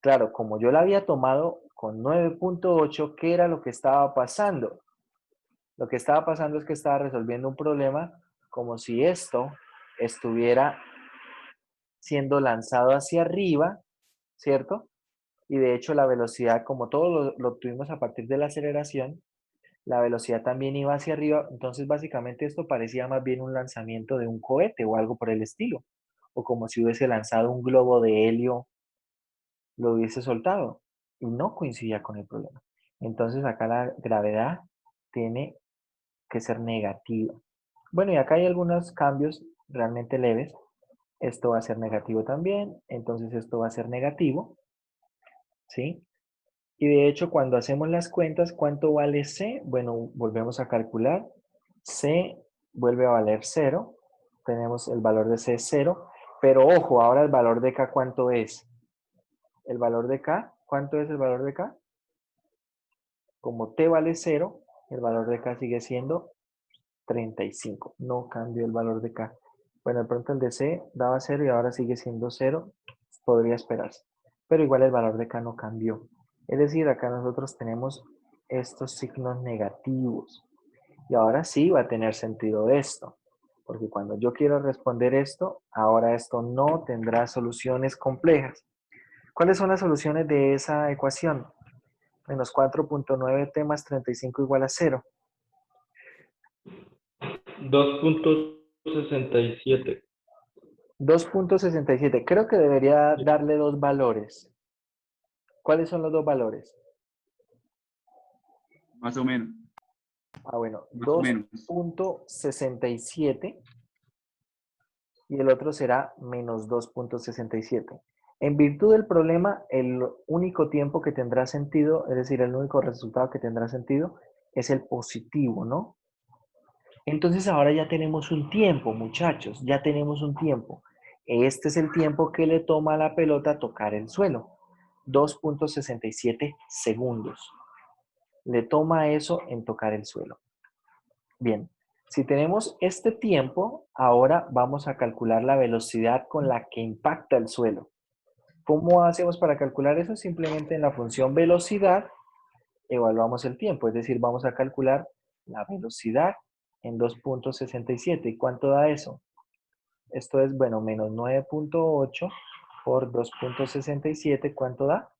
Claro, como yo la había tomado con 9.8, ¿qué era lo que estaba pasando? Lo que estaba pasando es que estaba resolviendo un problema como si esto estuviera siendo lanzado hacia arriba, ¿cierto? Y de hecho la velocidad, como todo lo tuvimos a partir de la aceleración, la velocidad también iba hacia arriba. Entonces básicamente esto parecía más bien un lanzamiento de un cohete o algo por el estilo. O como si hubiese lanzado un globo de helio, lo hubiese soltado. Y no coincidía con el problema. Entonces acá la gravedad tiene que ser negativa. Bueno, y acá hay algunos cambios realmente leves. Esto va a ser negativo también, entonces esto va a ser negativo, ¿sí? Y de hecho, cuando hacemos las cuentas, ¿cuánto vale C? Bueno, volvemos a calcular. C vuelve a valer 0. Tenemos el valor de C es 0. Pero ojo, ahora el valor de K, ¿cuánto es? El valor de K, ¿cuánto es el valor de K? Como T vale 0, el valor de K sigue siendo 35. No cambió el valor de K. Bueno, de pronto el de C daba 0 y ahora sigue siendo 0. Podría esperarse. Pero igual el valor de K no cambió. Es decir, acá nosotros tenemos estos signos negativos. Y ahora sí va a tener sentido esto. Porque cuando yo quiero responder esto, ahora esto no tendrá soluciones complejas. ¿Cuáles son las soluciones de esa ecuación? Menos 4.9t más 35 igual a 0. 2.67. 2.67. Creo que debería darle dos valores. ¿Cuáles son los dos valores? Más o menos. Ah, bueno, Más o menos. 2.67 y el otro será menos 2.67. En virtud del problema, el único tiempo que tendrá sentido, es decir, el único resultado que tendrá sentido, es el positivo, ¿no? Entonces ahora ya tenemos un tiempo, muchachos, ya tenemos un tiempo. Este es el tiempo que le toma a la pelota tocar el suelo. 2.67 segundos. Le toma eso en tocar el suelo. Bien, si tenemos este tiempo, ahora vamos a calcular la velocidad con la que impacta el suelo. ¿Cómo hacemos para calcular eso? Simplemente en la función velocidad evaluamos el tiempo, es decir, vamos a calcular la velocidad en 2.67. ¿Y cuánto da eso? Esto es, bueno, menos 9.8 por 2.67, ¿cuánto da?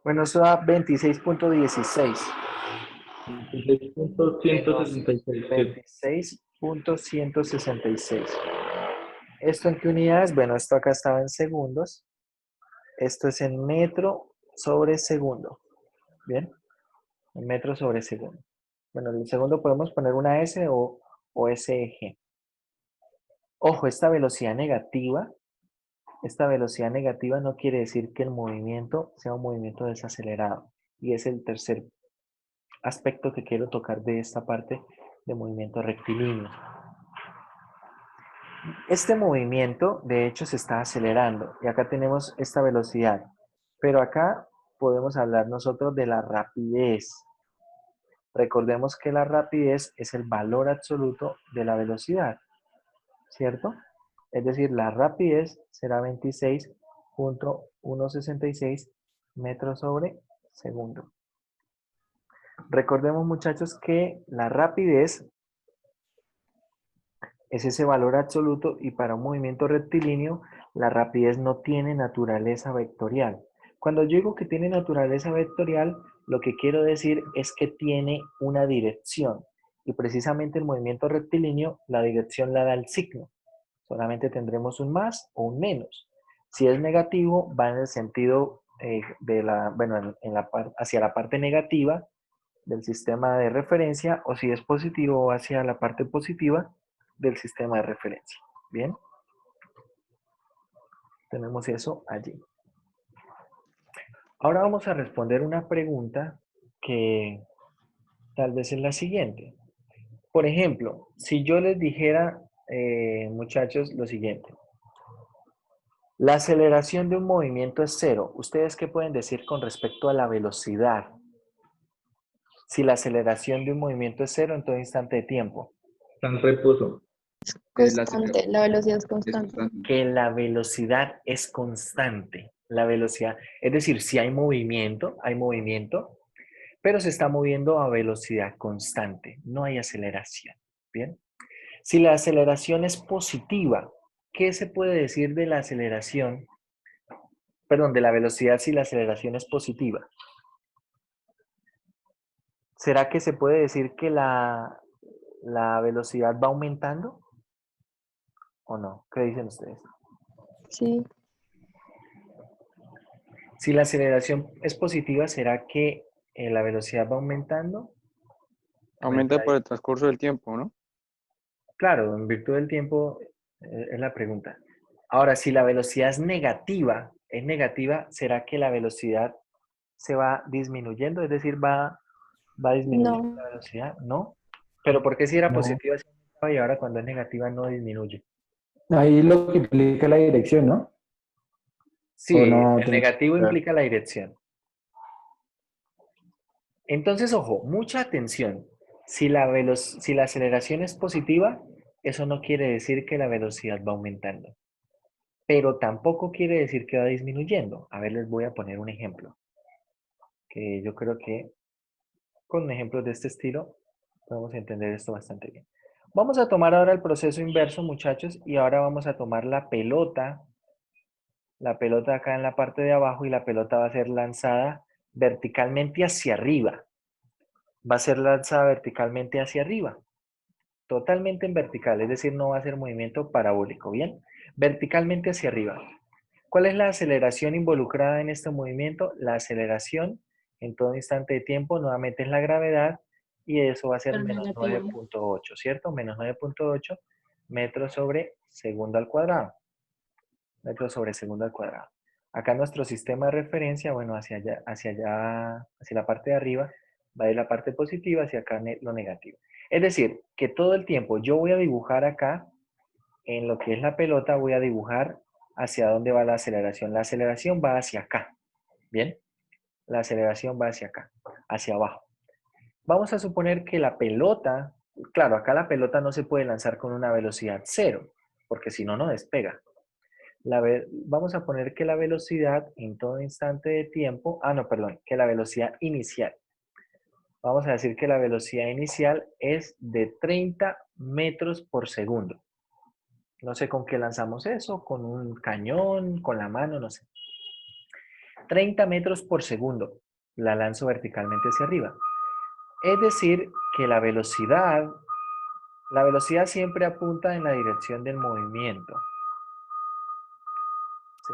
Bueno, eso da 26.16 menos 26.166. 26.166. ¿Esto en qué unidades? Bueno, esto acá estaba en segundos. Esto es en metro sobre segundo. ¿Bien? En metro sobre segundo. Bueno, el segundo podemos poner una S o SG. Ojo, esta velocidad negativa no quiere decir que el movimiento sea un movimiento desacelerado. Y es el tercer aspecto que quiero tocar de esta parte de movimiento rectilíneo. Este movimiento, de hecho, se está acelerando y acá tenemos esta velocidad, pero acá podemos hablar nosotros de la rapidez. Recordemos que la rapidez es el valor absoluto de la velocidad, ¿cierto? Es decir, la rapidez será 26.166 metros sobre segundo. Recordemos, muchachos, que la rapidez es ese valor absoluto y para un movimiento rectilíneo la rapidez no tiene naturaleza vectorial. Cuando yo digo que tiene naturaleza vectorial, lo que quiero decir es que tiene una dirección y precisamente el movimiento rectilíneo la dirección la da el signo. Solamente tendremos un más o un menos. Si es negativo va en el sentido de la, bueno, hacia la parte negativa del sistema de referencia o si es positivo hacia la parte positiva del sistema de referencia. Bien, tenemos eso allí. Ahora vamos a responder una pregunta que tal vez es la siguiente. Por ejemplo, si yo les dijera, muchachos, lo siguiente. La aceleración de un movimiento es cero. ¿Ustedes qué pueden decir con respecto a la velocidad? Si la aceleración de un movimiento es cero en todo instante de tiempo. Está en reposo. La Constante, la velocidad es es constante. constante. Que la velocidad es constante. La velocidad, es decir, si hay movimiento, pero se está moviendo a velocidad constante. No hay aceleración. ¿Bien? Si la aceleración es positiva, ¿qué se puede decir de la aceleración? Perdón, de la velocidad si la aceleración es positiva. ¿Será que se puede decir que la velocidad va aumentando o no? ¿Qué dicen ustedes? Sí, Si la aceleración es positiva, ¿será que la velocidad va aumentando? ¿O es Aumenta por el transcurso del tiempo, ¿no? Claro, en virtud del tiempo es la pregunta. Ahora, si la velocidad es negativa, ¿será que la velocidad se va disminuyendo? Es decir, va disminuyendo no, la velocidad, ¿no? Pero ¿por qué si era No. positiva se aumentaba y ahora cuando es negativa no disminuye? Ahí lo que implica la dirección, ¿no? Sí, O no el tiene que negativo ver. implica la dirección. Entonces, ojo, mucha atención. Si la aceleración es positiva, eso no quiere decir que la velocidad va aumentando, pero tampoco quiere decir que va disminuyendo. A ver, les voy a poner un ejemplo, que yo creo que con ejemplos de este estilo podemos entender esto bastante bien. Vamos a tomar ahora el proceso inverso, muchachos, y ahora vamos a tomar la pelota acá en la parte de abajo y la pelota va a ser lanzada verticalmente hacia arriba. Va a ser lanzada verticalmente hacia arriba, totalmente en vertical, es decir, no va a ser movimiento parabólico, ¿bien? Verticalmente hacia arriba. ¿Cuál es la aceleración involucrada en este movimiento? La aceleración en todo instante de tiempo nuevamente es la gravedad y eso va a ser el menos negativo. 9.8, ¿cierto? Menos 9.8 metros sobre segundo al cuadrado. Metros sobre segundo al cuadrado. Acá nuestro sistema de referencia, bueno, hacia la parte de arriba, va de la parte positiva hacia acá lo negativo. Es decir, que todo el tiempo yo voy a dibujar acá, en lo que es la pelota, voy a dibujar hacia dónde va la aceleración. La aceleración va hacia acá, ¿bien? La aceleración va hacia acá, hacia abajo. Vamos a suponer que la pelota, claro, acá la pelota no se puede lanzar con una velocidad cero, porque si no, no despega. Vamos a poner que la velocidad en todo instante de tiempo, no, perdón, que la velocidad inicial. Vamos a decir que la velocidad inicial es de 30 metros por segundo. No sé con qué lanzamos eso, con un cañón, con la mano, no sé. 30 metros por segundo la lanzo verticalmente hacia arriba. Es decir, que la velocidad siempre apunta en la dirección del movimiento. ¿Sí?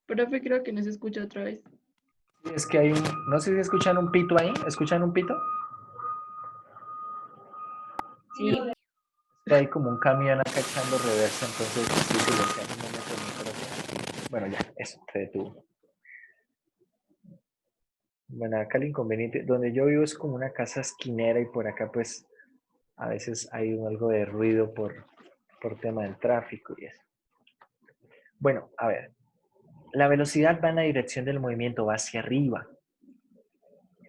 Profe, creo que no se escucha otra vez. Es que hay no sé si escuchan un pito ahí, ¿escuchan un pito? Sí, Que hay como un camión acá echando reversa, entonces estoy silenciando un momento el micrófono. Bueno, ya, eso, se detuvo. Bueno, acá el inconveniente, donde yo vivo es como una casa esquinera y por acá pues a veces hay algo de ruido por tema del tráfico y eso. Bueno, a ver, la velocidad va en la dirección del movimiento, va hacia arriba.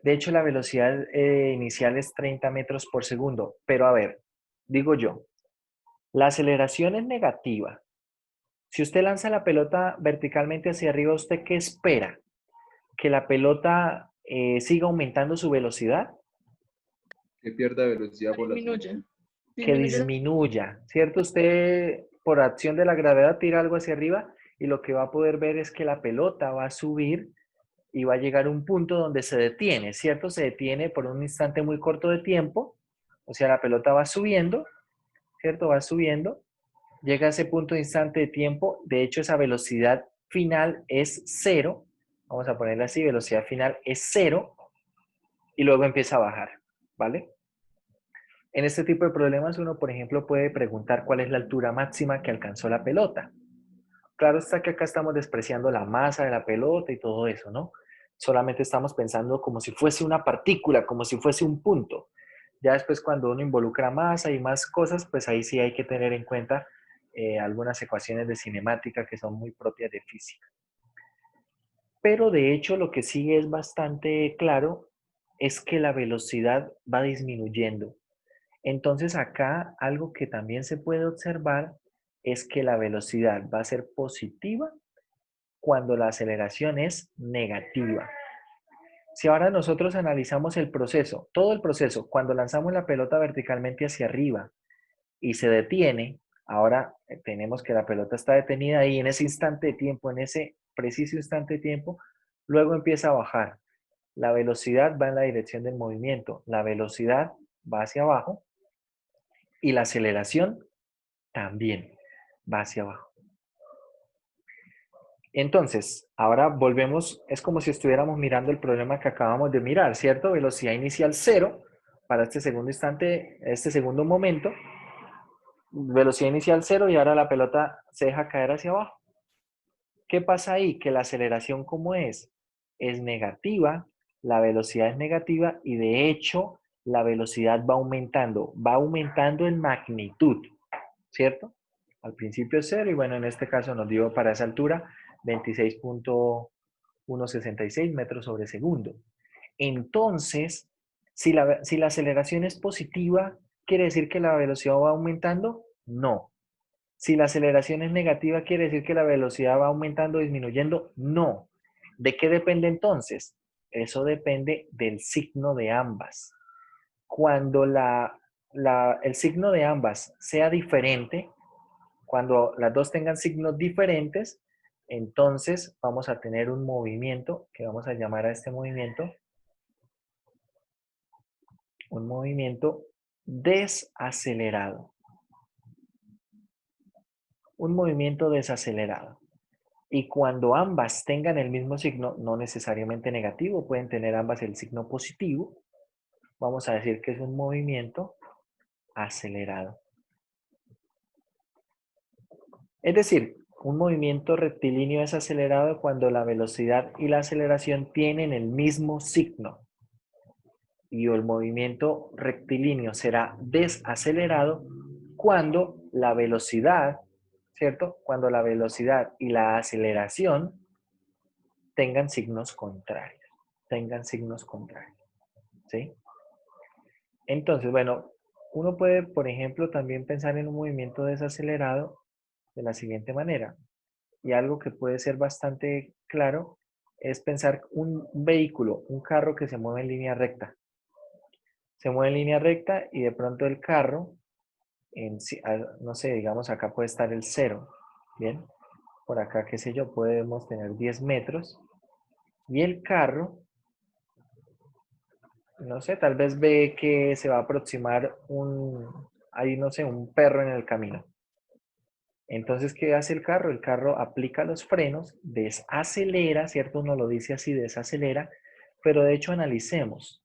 De hecho, la velocidad inicial es 30 metros por segundo, pero a ver, digo yo, la aceleración es negativa. Si usted lanza la pelota verticalmente hacia arriba, ¿usted qué espera? ¿Que la pelota siga aumentando su velocidad? Que pierda velocidad por la disminuye. Que Disminuye la- disminuya, ¿cierto? Usted por acción de la gravedad tira algo hacia arriba y lo que va a poder ver es que la pelota va a subir y va a llegar a un punto donde se detiene, ¿cierto? Se detiene por un instante muy corto de tiempo, o sea, la pelota va subiendo, ¿cierto? Va subiendo, llega a ese punto de instante de tiempo, de hecho esa velocidad final es cero, vamos a ponerla así, velocidad final es cero, y luego empieza a bajar, ¿vale? En este tipo de problemas uno, por ejemplo, puede preguntar cuál es la altura máxima que alcanzó la pelota. Claro está que acá estamos despreciando la masa de la pelota y todo eso, ¿no? Solamente estamos pensando como si fuese una partícula, como si fuese un punto. Ya después cuando uno involucra masa y más cosas, pues ahí sí hay que tener en cuenta algunas ecuaciones de cinemática que son muy propias de física. Pero de hecho lo que sí es bastante claro es que la velocidad va disminuyendo. Entonces acá algo que también se puede observar es que la velocidad va a ser positiva cuando la aceleración es negativa. Si ahora nosotros analizamos el proceso, todo el proceso, cuando lanzamos la pelota verticalmente hacia arriba y se detiene, ahora tenemos que la pelota está detenida ahí en ese instante de tiempo, en ese preciso instante de tiempo, luego empieza a bajar. La velocidad va en la dirección del movimiento, la velocidad va hacia abajo y la aceleración también va hacia abajo. Entonces, ahora volvemos, es como si estuviéramos mirando el problema que acabamos de mirar, ¿cierto? Velocidad inicial 0 para este segundo instante, este segundo momento. Velocidad inicial 0 y ahora la pelota se deja caer hacia abajo. ¿Qué pasa ahí? Que la aceleración, ¿cómo es? Es negativa, la velocidad es negativa y de hecho la velocidad va aumentando en magnitud, ¿cierto? Al principio es 0 y bueno, en este caso nos dio para esa altura 26.166 metros sobre segundo. Entonces, si la aceleración es positiva, ¿quiere decir que la velocidad va aumentando? No. Si la aceleración es negativa, ¿quiere decir que la velocidad va aumentando o disminuyendo? No. ¿De qué depende entonces? Eso depende del signo de ambas. Cuando el signo de ambas sea diferente, cuando las dos tengan signos diferentes, entonces vamos a tener un movimiento que vamos a llamar a este movimiento un movimiento desacelerado. Un movimiento desacelerado. Y cuando ambas tengan el mismo signo, no necesariamente negativo, pueden tener ambas el signo positivo, vamos a decir que es un movimiento acelerado. Es decir, un movimiento rectilíneo es acelerado cuando la velocidad y la aceleración tienen el mismo signo. Y el movimiento rectilíneo será desacelerado cuando la velocidad, ¿cierto? Cuando la velocidad y la aceleración tengan signos contrarios. ¿Sí? Entonces, bueno, uno puede, por ejemplo, también pensar en un movimiento desacelerado de la siguiente manera. Y algo que puede ser bastante claro es pensar un vehículo, un carro que se mueve en línea recta. Se mueve en línea recta y de pronto el carro, no sé, digamos acá puede estar el 0, ¿bien? Por acá, qué sé yo, podemos tener 10 metros. Y el carro, no sé, tal vez ve que se va a aproximar ahí no sé, un perro en el camino. Entonces, ¿qué hace el carro? El carro aplica los frenos, desacelera, ¿cierto? Uno lo dice así, desacelera, pero de hecho analicemos.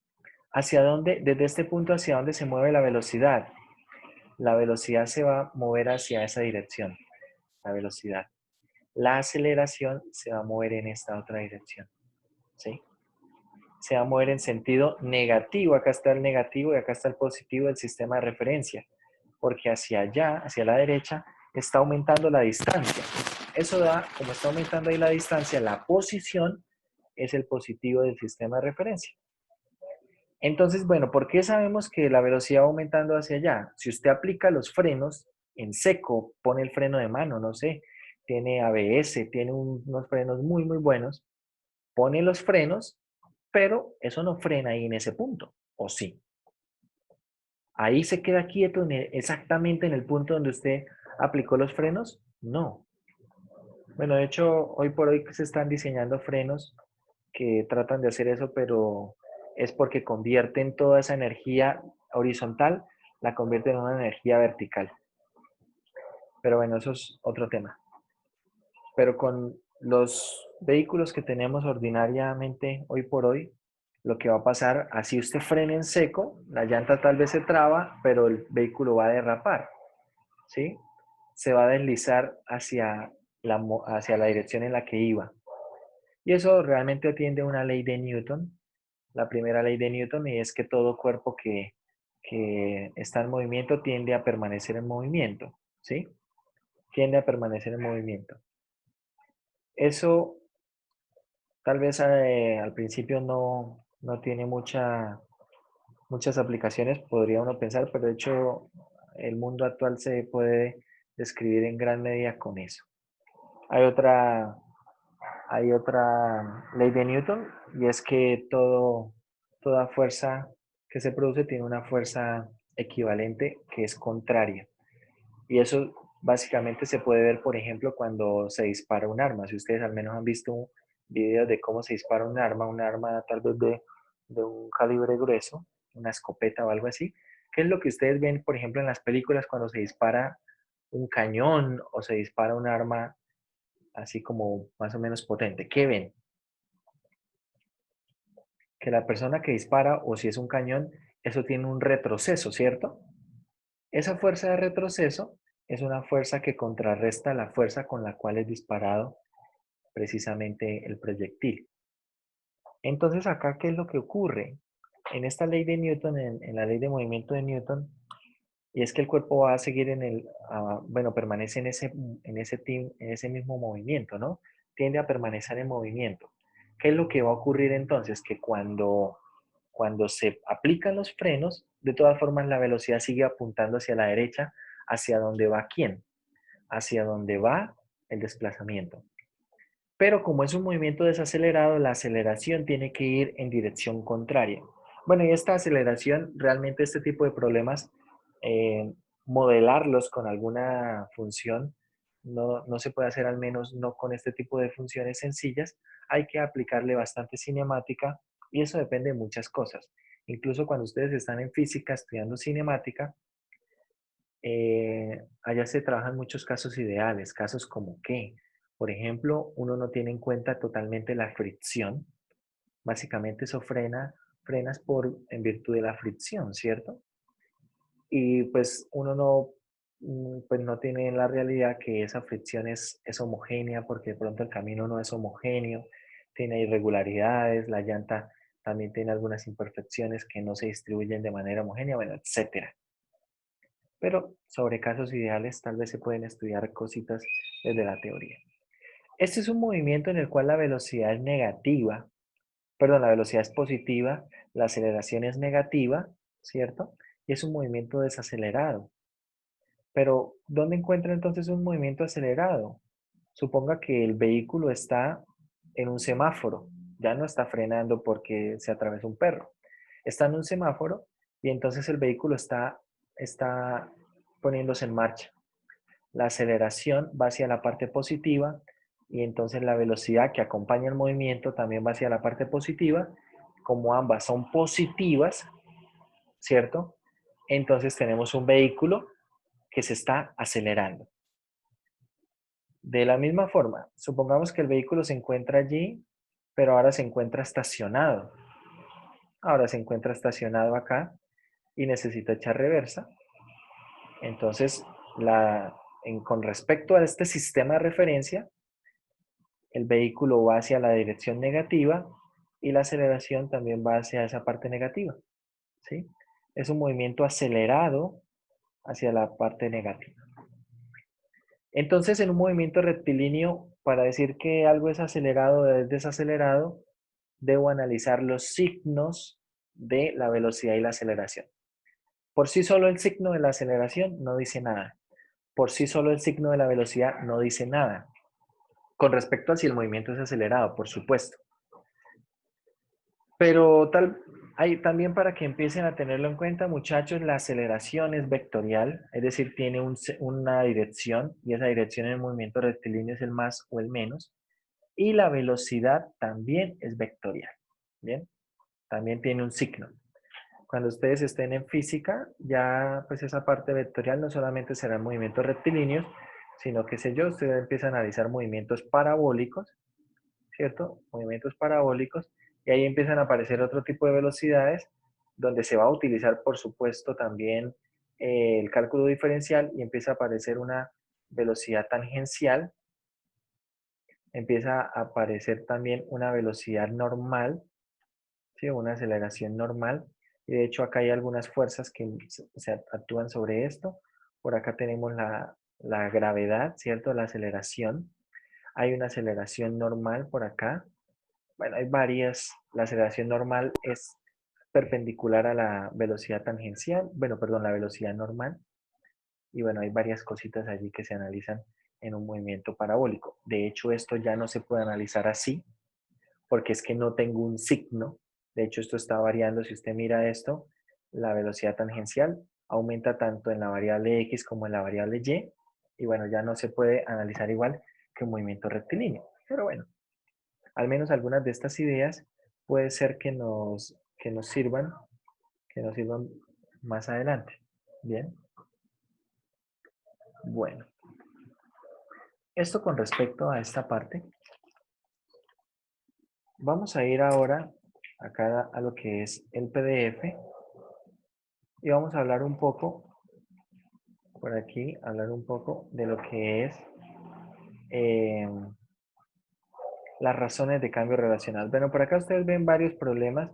¿Hacia dónde, desde este punto, hacia dónde se mueve la velocidad? La velocidad se va a mover hacia esa dirección, la velocidad. La aceleración se va a mover en esta otra dirección, ¿sí? Se va a mover en sentido negativo. Acá está el negativo y acá está el positivo del sistema de referencia, porque hacia allá, hacia la derecha, está aumentando la distancia. Eso da, como está aumentando ahí la distancia, la posición es el positivo del sistema de referencia. Entonces, bueno, ¿por qué sabemos que la velocidad va aumentando hacia allá? Si usted aplica los frenos en seco, pone el freno de mano, no sé, tiene ABS, tiene unos frenos muy, muy buenos, pone los frenos, pero eso no frena ahí en ese punto, ¿o sí? ¿Ahí se queda quieto exactamente en el punto donde usted aplicó los frenos? No. Bueno, de hecho, hoy por hoy se están diseñando frenos que tratan de hacer eso, pero es porque convierten toda esa energía horizontal, la convierten en una energía vertical. Pero bueno, eso es otro tema. Pero con los vehículos que tenemos ordinariamente hoy por hoy, lo que va a pasar, así usted frena en seco, la llanta tal vez se traba, pero el vehículo va a derrapar, ¿sí? Se va a deslizar hacia hacia la dirección en la que iba. Y eso realmente atiende a una ley de Newton, la primera ley de Newton, y es que todo cuerpo que está en movimiento tiende a permanecer en movimiento, ¿sí? Tiende a permanecer en movimiento. Eso tal vez al principio no tiene muchas aplicaciones, podría uno pensar, pero de hecho el mundo actual se puede describir en gran medida con eso. Hay otra ley de Newton y es que toda fuerza que se produce tiene una fuerza equivalente que es contraria. Y eso básicamente se puede ver, por ejemplo, cuando se dispara un arma. Si ustedes al menos han visto un video de cómo se dispara un arma tal vez de un calibre grueso, una escopeta o algo así, ¿qué es lo que ustedes ven, por ejemplo, en las películas cuando se dispara un cañón o se dispara un arma así como más o menos potente? ¿Qué ven? Que la persona que dispara, o si es un cañón, eso tiene un retroceso, ¿cierto? Esa fuerza de retroceso es una fuerza que contrarresta la fuerza con la cual es disparado precisamente el proyectil. Entonces, acá, ¿qué es lo que ocurre? En esta ley de Newton, en la ley de movimiento de Newton, y es que el cuerpo va a seguir bueno, permanece en ese mismo movimiento, ¿no? Tiende a permanecer en movimiento. ¿Qué es lo que va a ocurrir entonces? Que cuando se aplican los frenos, de todas formas la velocidad sigue apuntando hacia la derecha, hacia donde va quién, hacia donde va el desplazamiento. Pero como es un movimiento desacelerado, la aceleración tiene que ir en dirección contraria. Bueno, y esta aceleración, realmente este tipo de problemas, modelarlos con alguna función, no se puede hacer, al menos no con este tipo de funciones sencillas. Hay que aplicarle bastante cinemática y eso depende de muchas cosas. Incluso cuando ustedes están en física estudiando cinemática, allá se trabajan muchos casos ideales, casos como que, por ejemplo, uno no tiene en cuenta totalmente la fricción. Básicamente eso frenas en virtud de la fricción, ¿cierto? Y pues uno pues no tiene en la realidad que esa fricción es homogénea, porque de pronto el camino no es homogéneo, tiene irregularidades, la llanta también tiene algunas imperfecciones que no se distribuyen de manera homogénea, bueno, etcétera. Pero sobre casos ideales tal vez se pueden estudiar cositas desde la teoría. Este es un movimiento en el cual la velocidad es negativa, perdón, la velocidad es positiva, la aceleración es negativa, ¿cierto? Y es un movimiento desacelerado. Pero, ¿dónde encuentra entonces un movimiento acelerado? Suponga que el vehículo está en un semáforo, ya no está frenando porque se atravesó un perro. Está en un semáforo y entonces el vehículo está poniéndose en marcha. La aceleración va hacia la parte positiva y entonces la velocidad que acompaña el movimiento también va hacia la parte positiva. Como ambas son positivas, ¿cierto? Entonces tenemos un vehículo que se está acelerando. De la misma forma, supongamos que el vehículo se encuentra allí, pero ahora se encuentra estacionado. Ahora se encuentra estacionado acá y necesita echar reversa. Entonces, con respecto a este sistema de referencia, el vehículo va hacia la dirección negativa y la aceleración también va hacia esa parte negativa, ¿sí? Es un movimiento acelerado hacia la parte negativa. Entonces, en un movimiento rectilíneo, para decir que algo es acelerado o es desacelerado, debo analizar los signos de la velocidad y la aceleración. Por sí solo el signo de la aceleración no dice nada. Por sí solo el signo de la velocidad no dice nada. Con respecto a si el movimiento es acelerado, por supuesto. Pero hay también, para que empiecen a tenerlo en cuenta, muchachos, la aceleración es vectorial, es decir, tiene una dirección y esa dirección en el movimiento rectilíneo es el más o el menos. Y la velocidad también es vectorial, ¿bien? También tiene un signo. Cuando ustedes estén en física, ya pues esa parte vectorial no solamente serán movimientos rectilíneos, sino que sé yo, ustedes empiezan a analizar movimientos parabólicos, ¿cierto? Movimientos parabólicos, y ahí empiezan a aparecer otro tipo de velocidades, donde se va a utilizar, por supuesto, también el cálculo diferencial y empieza a aparecer una velocidad tangencial, empieza a aparecer también una velocidad normal, ¿sí? Una aceleración normal. Y de hecho acá hay algunas fuerzas que se actúan sobre esto. Por acá tenemos la gravedad, ¿cierto? La aceleración. Hay una aceleración normal por acá. Bueno, hay varias. La aceleración normal es perpendicular a la velocidad tangencial. Bueno, perdón, la velocidad normal. Y bueno, hay varias cositas allí que se analizan en un movimiento parabólico. De hecho, esto ya no se puede analizar así, porque es que no tengo un signo. De hecho, esto está variando. Si usted mira esto, la velocidad tangencial aumenta tanto en la variable X como en la variable Y. Y bueno, ya no se puede analizar igual que un movimiento rectilíneo. Pero bueno, al menos algunas de estas ideas puede ser que nos sirvan más adelante. Bien. Bueno, esto con respecto a esta parte. Vamos a ir ahora acá a lo que es el PDF y vamos a hablar un poco, por aquí, hablar un poco de lo que es las razones de cambio relacional. Bueno, por acá ustedes ven varios problemas,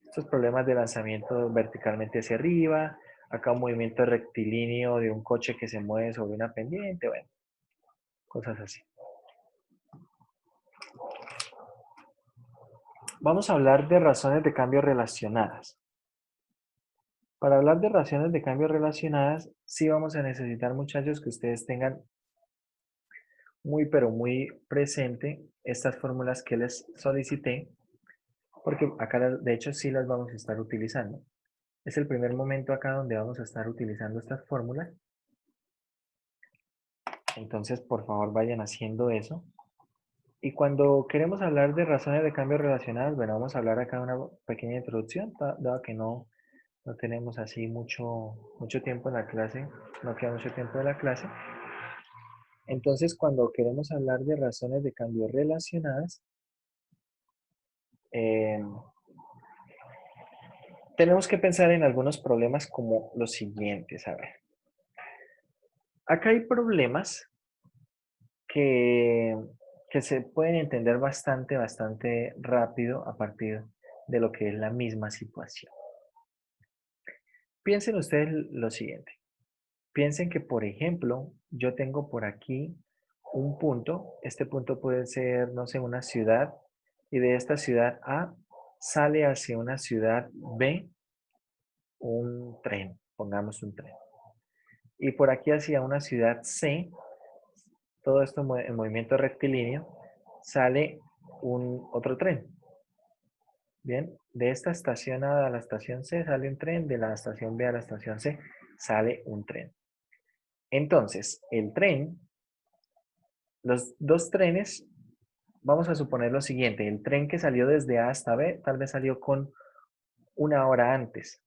estos problemas de lanzamiento verticalmente hacia arriba, acá un movimiento rectilíneo de un coche que se mueve sobre una pendiente, bueno, cosas así. Vamos a hablar de razones de cambio relacionadas. Para hablar de razones de cambio relacionadas, sí vamos a necesitar, muchachos, que ustedes tengan muy, pero muy presente estas fórmulas que les solicité, porque acá, de hecho, sí las vamos a estar utilizando. Es el primer momento acá donde vamos a estar utilizando estas fórmulas. Entonces, por favor, vayan haciendo eso. Y cuando queremos hablar de razones de cambio relacionadas, bueno, vamos a hablar acá de una pequeña introducción, dado que no tenemos así mucho tiempo en la clase, no queda mucho tiempo de la clase. Entonces, cuando queremos hablar de razones de cambio relacionadas, tenemos que pensar en algunos problemas como los siguientes. A ver, acá hay problemas que se pueden entender bastante rápido a partir de lo que es la misma situación. Piensen ustedes lo siguiente. Piensen que, por ejemplo, yo tengo por aquí un punto. Este punto puede ser, no sé, una ciudad. Y de esta ciudad A sale hacia una ciudad B un tren. Pongamos un tren. Y por aquí hacia una ciudad C, todo esto en movimiento rectilíneo, sale otro tren. Bien, de esta estación A a la estación C sale un tren, de la estación B a la estación C sale un tren. Entonces, el tren, los dos trenes, vamos a suponer lo siguiente, el tren que salió desde A hasta B tal vez salió con una hora antes.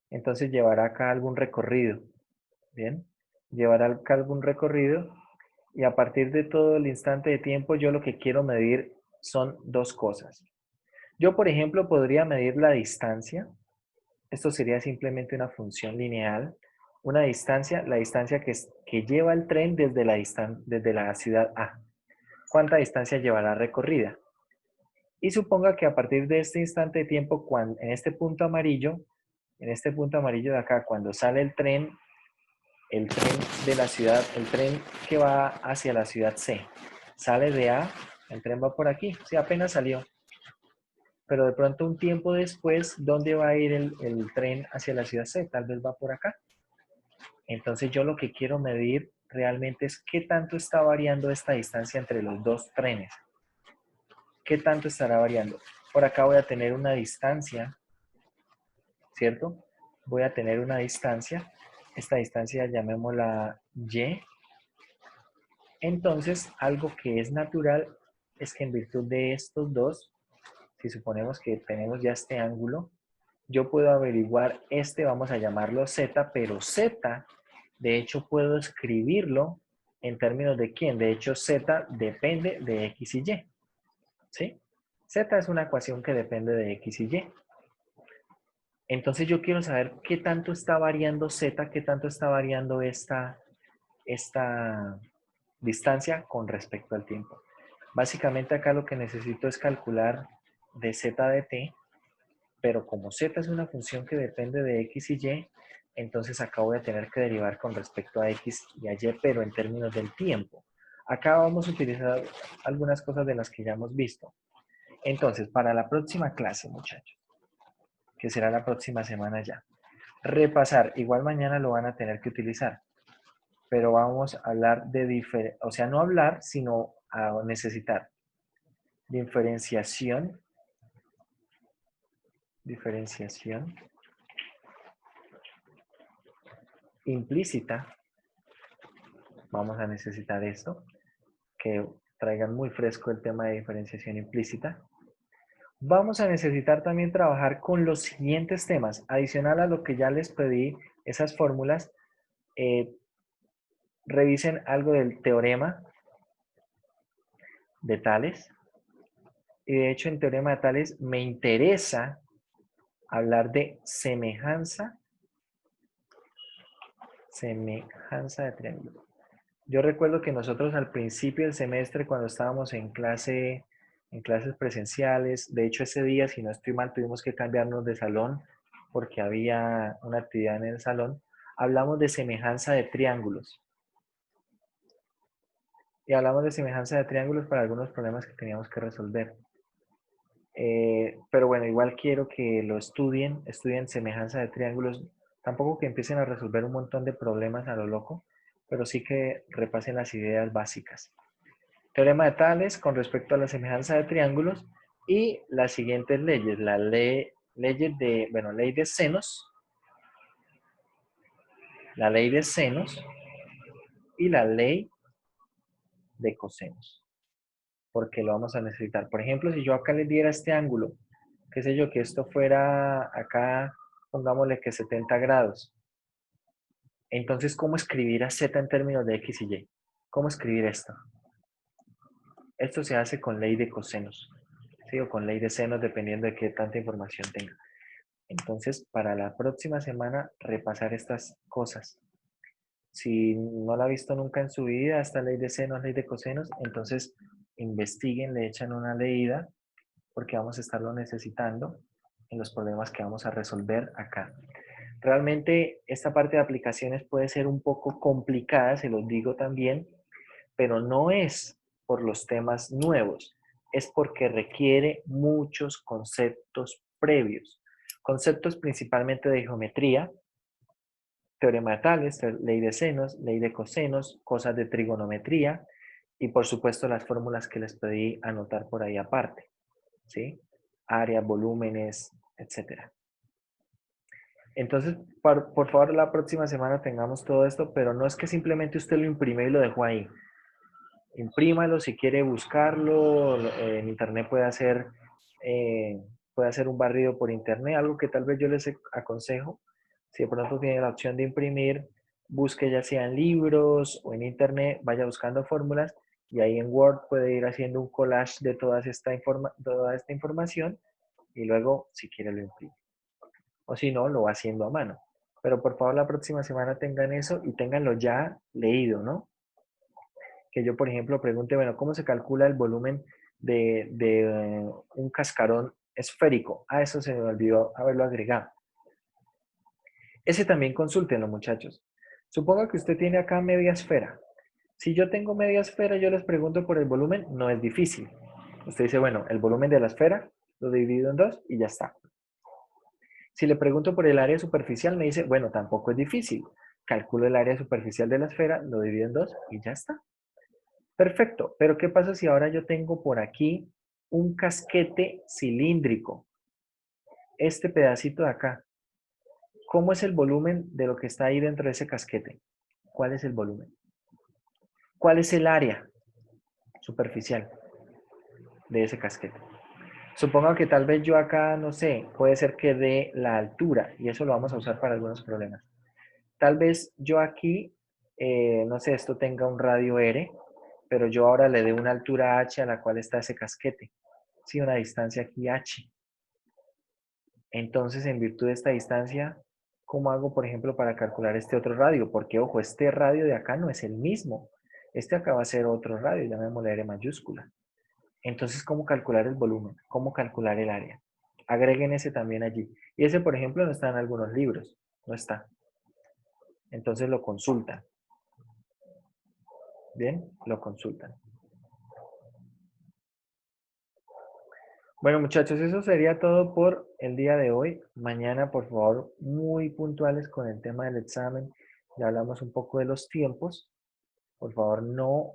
Entonces llevará acá algún recorrido. Bien, llevará acá algún recorrido y a partir de todo el instante de tiempo yo lo que quiero medir son dos cosas. Yo, por ejemplo, podría medir la distancia. Esto sería simplemente una función lineal. Una distancia, la distancia que lleva el tren desde la ciudad A. ¿Cuánta distancia llevará recorrida? Y suponga que a partir de este instante de tiempo, en este punto amarillo de acá, cuando sale el tren de la ciudad, el tren que va hacia la ciudad C, sale de A, el tren va por aquí, sí, apenas salió. Pero de pronto un tiempo después, ¿dónde va a ir el tren hacia la ciudad C? Tal vez va por acá. Entonces yo lo que quiero medir realmente es qué tanto está variando esta distancia entre los dos trenes. ¿Qué tanto estará variando? Por acá voy a tener una distancia, ¿cierto? Voy a tener una distancia. Esta distancia llamémosla Y. Entonces, algo que es natural es que en virtud de estos dos, si suponemos que tenemos ya este ángulo, yo puedo averiguar vamos a llamarlo Z, pero Z, de hecho, puedo escribirlo en términos de quién. De hecho, Z depende de X y Y. ¿Sí? Z es una ecuación que depende de X y Y. Entonces yo quiero saber qué tanto está variando Z, qué tanto está variando esta distancia con respecto al tiempo. Básicamente acá lo que necesito es calcular de z de t, pero como z es una función que depende de x y y, entonces acá voy a tener que derivar con respecto a x y a y, pero en términos del tiempo. Acá vamos a utilizar algunas cosas de las que ya hemos visto. Entonces, para la próxima clase, muchachos, que será la próxima semana ya, repasar, igual mañana lo van a tener que utilizar, pero vamos a hablar de o sea, no hablar, sino a necesitar diferenciación implícita. Vamos a necesitar esto, que traigan muy fresco el tema de diferenciación implícita. Vamos a necesitar también trabajar con los siguientes temas, adicional a lo que ya les pedí, esas fórmulas. Revisen algo del teorema de Tales. Y de hecho, en teorema de Tales me interesa hablar de semejanza de triángulo. Yo recuerdo que nosotros al principio del semestre, cuando estábamos en clases presenciales, de hecho ese día, si no estoy mal, tuvimos que cambiarnos de salón porque había una actividad en el salón, hablamos de semejanza de triángulos. Y hablamos de semejanza de triángulos para algunos problemas que teníamos que resolver. Pero bueno, igual quiero que lo estudien semejanza de triángulos. Tampoco que empiecen a resolver un montón de problemas a lo loco, pero sí que repasen las ideas básicas. Teorema de Tales con respecto a la semejanza de triángulos y las siguientes leyes. La ley de senos, la ley de senos y la ley de cosenos, porque lo vamos a necesitar. Por ejemplo, si yo acá les diera este ángulo, qué sé yo, que esto fuera acá, pongámosle que 70 grados. Entonces, ¿cómo escribir a z en términos de x y y? ¿Cómo escribir esto? Esto se hace con ley de cosenos, ¿sí? O con ley de senos, dependiendo de qué tanta información tenga. Entonces, para la próxima semana, repasar estas cosas. Si no la ha visto nunca en su vida, esta ley de senos, ley de cosenos, entonces investiguen, le echan una leída, porque vamos a estarlo necesitando en los problemas que vamos a resolver acá. Realmente esta parte de aplicaciones puede ser un poco complicada, se los digo también, pero no es por los temas nuevos, es porque requiere muchos conceptos previos. Conceptos principalmente de geometría, teorema de Tales, ley de senos, ley de cosenos, cosas de trigonometría y por supuesto las fórmulas que les pedí anotar por ahí aparte, ¿sí? Áreas, volúmenes, etcétera. Entonces, por favor, la próxima semana tengamos todo esto, pero no es que simplemente usted lo imprime y lo dejó ahí. Imprímalo si quiere buscarlo. En internet puede hacer un barrido por internet, algo que tal vez yo les aconsejo. Si de pronto tiene la opción de imprimir, busque ya sea en libros o en internet, vaya buscando fórmulas y ahí en Word puede ir haciendo un collage de toda esta información y luego, si quiere, lo imprime. O si no, lo va haciendo a mano. Pero por favor, la próxima semana tengan eso y tenganlo ya leído, ¿no? Que yo, por ejemplo, pregunte, bueno, ¿cómo se calcula el volumen de un cascarón esférico? Ah, eso se me olvidó haberlo agregado. Ese también consúltenlo, muchachos. Suponga que usted tiene acá media esfera. Si yo tengo media esfera, yo les pregunto por el volumen, no es difícil. Usted dice, bueno, el volumen de la esfera lo divido en 2 y ya está. Si le pregunto por el área superficial, me dice, bueno, tampoco es difícil. Calculo el área superficial de la esfera, lo divido en 2 y ya está. Perfecto, pero ¿qué pasa si ahora yo tengo por aquí un casquete cilíndrico? Este pedacito de acá. ¿Cómo es el volumen de lo que está ahí dentro de ese casquete? ¿Cuál es el volumen? ¿Cuál es el área superficial de ese casquete? Supongo que tal vez yo acá, no sé, puede ser que dé la altura, y eso lo vamos a usar para algunos problemas. Tal vez yo aquí, no sé, esto tenga un radio R, pero yo ahora le dé una altura h a la cual está ese casquete. Sí, una distancia aquí h. Entonces, en virtud de esta distancia, ¿cómo hago, por ejemplo, para calcular este otro radio? Porque, ojo, este radio de acá no es el mismo. Este acá va a ser otro radio, llamémosle R mayúscula. Entonces, ¿cómo calcular el volumen? ¿Cómo calcular el área? Agreguen ese también allí. Y ese, por ejemplo, no está en algunos libros. No está. Entonces lo consultan. Bien, lo consultan. Bueno, muchachos, eso sería todo por el día de hoy. Mañana, por favor, muy puntuales con el tema del examen. Ya hablamos un poco de los tiempos. Por favor, no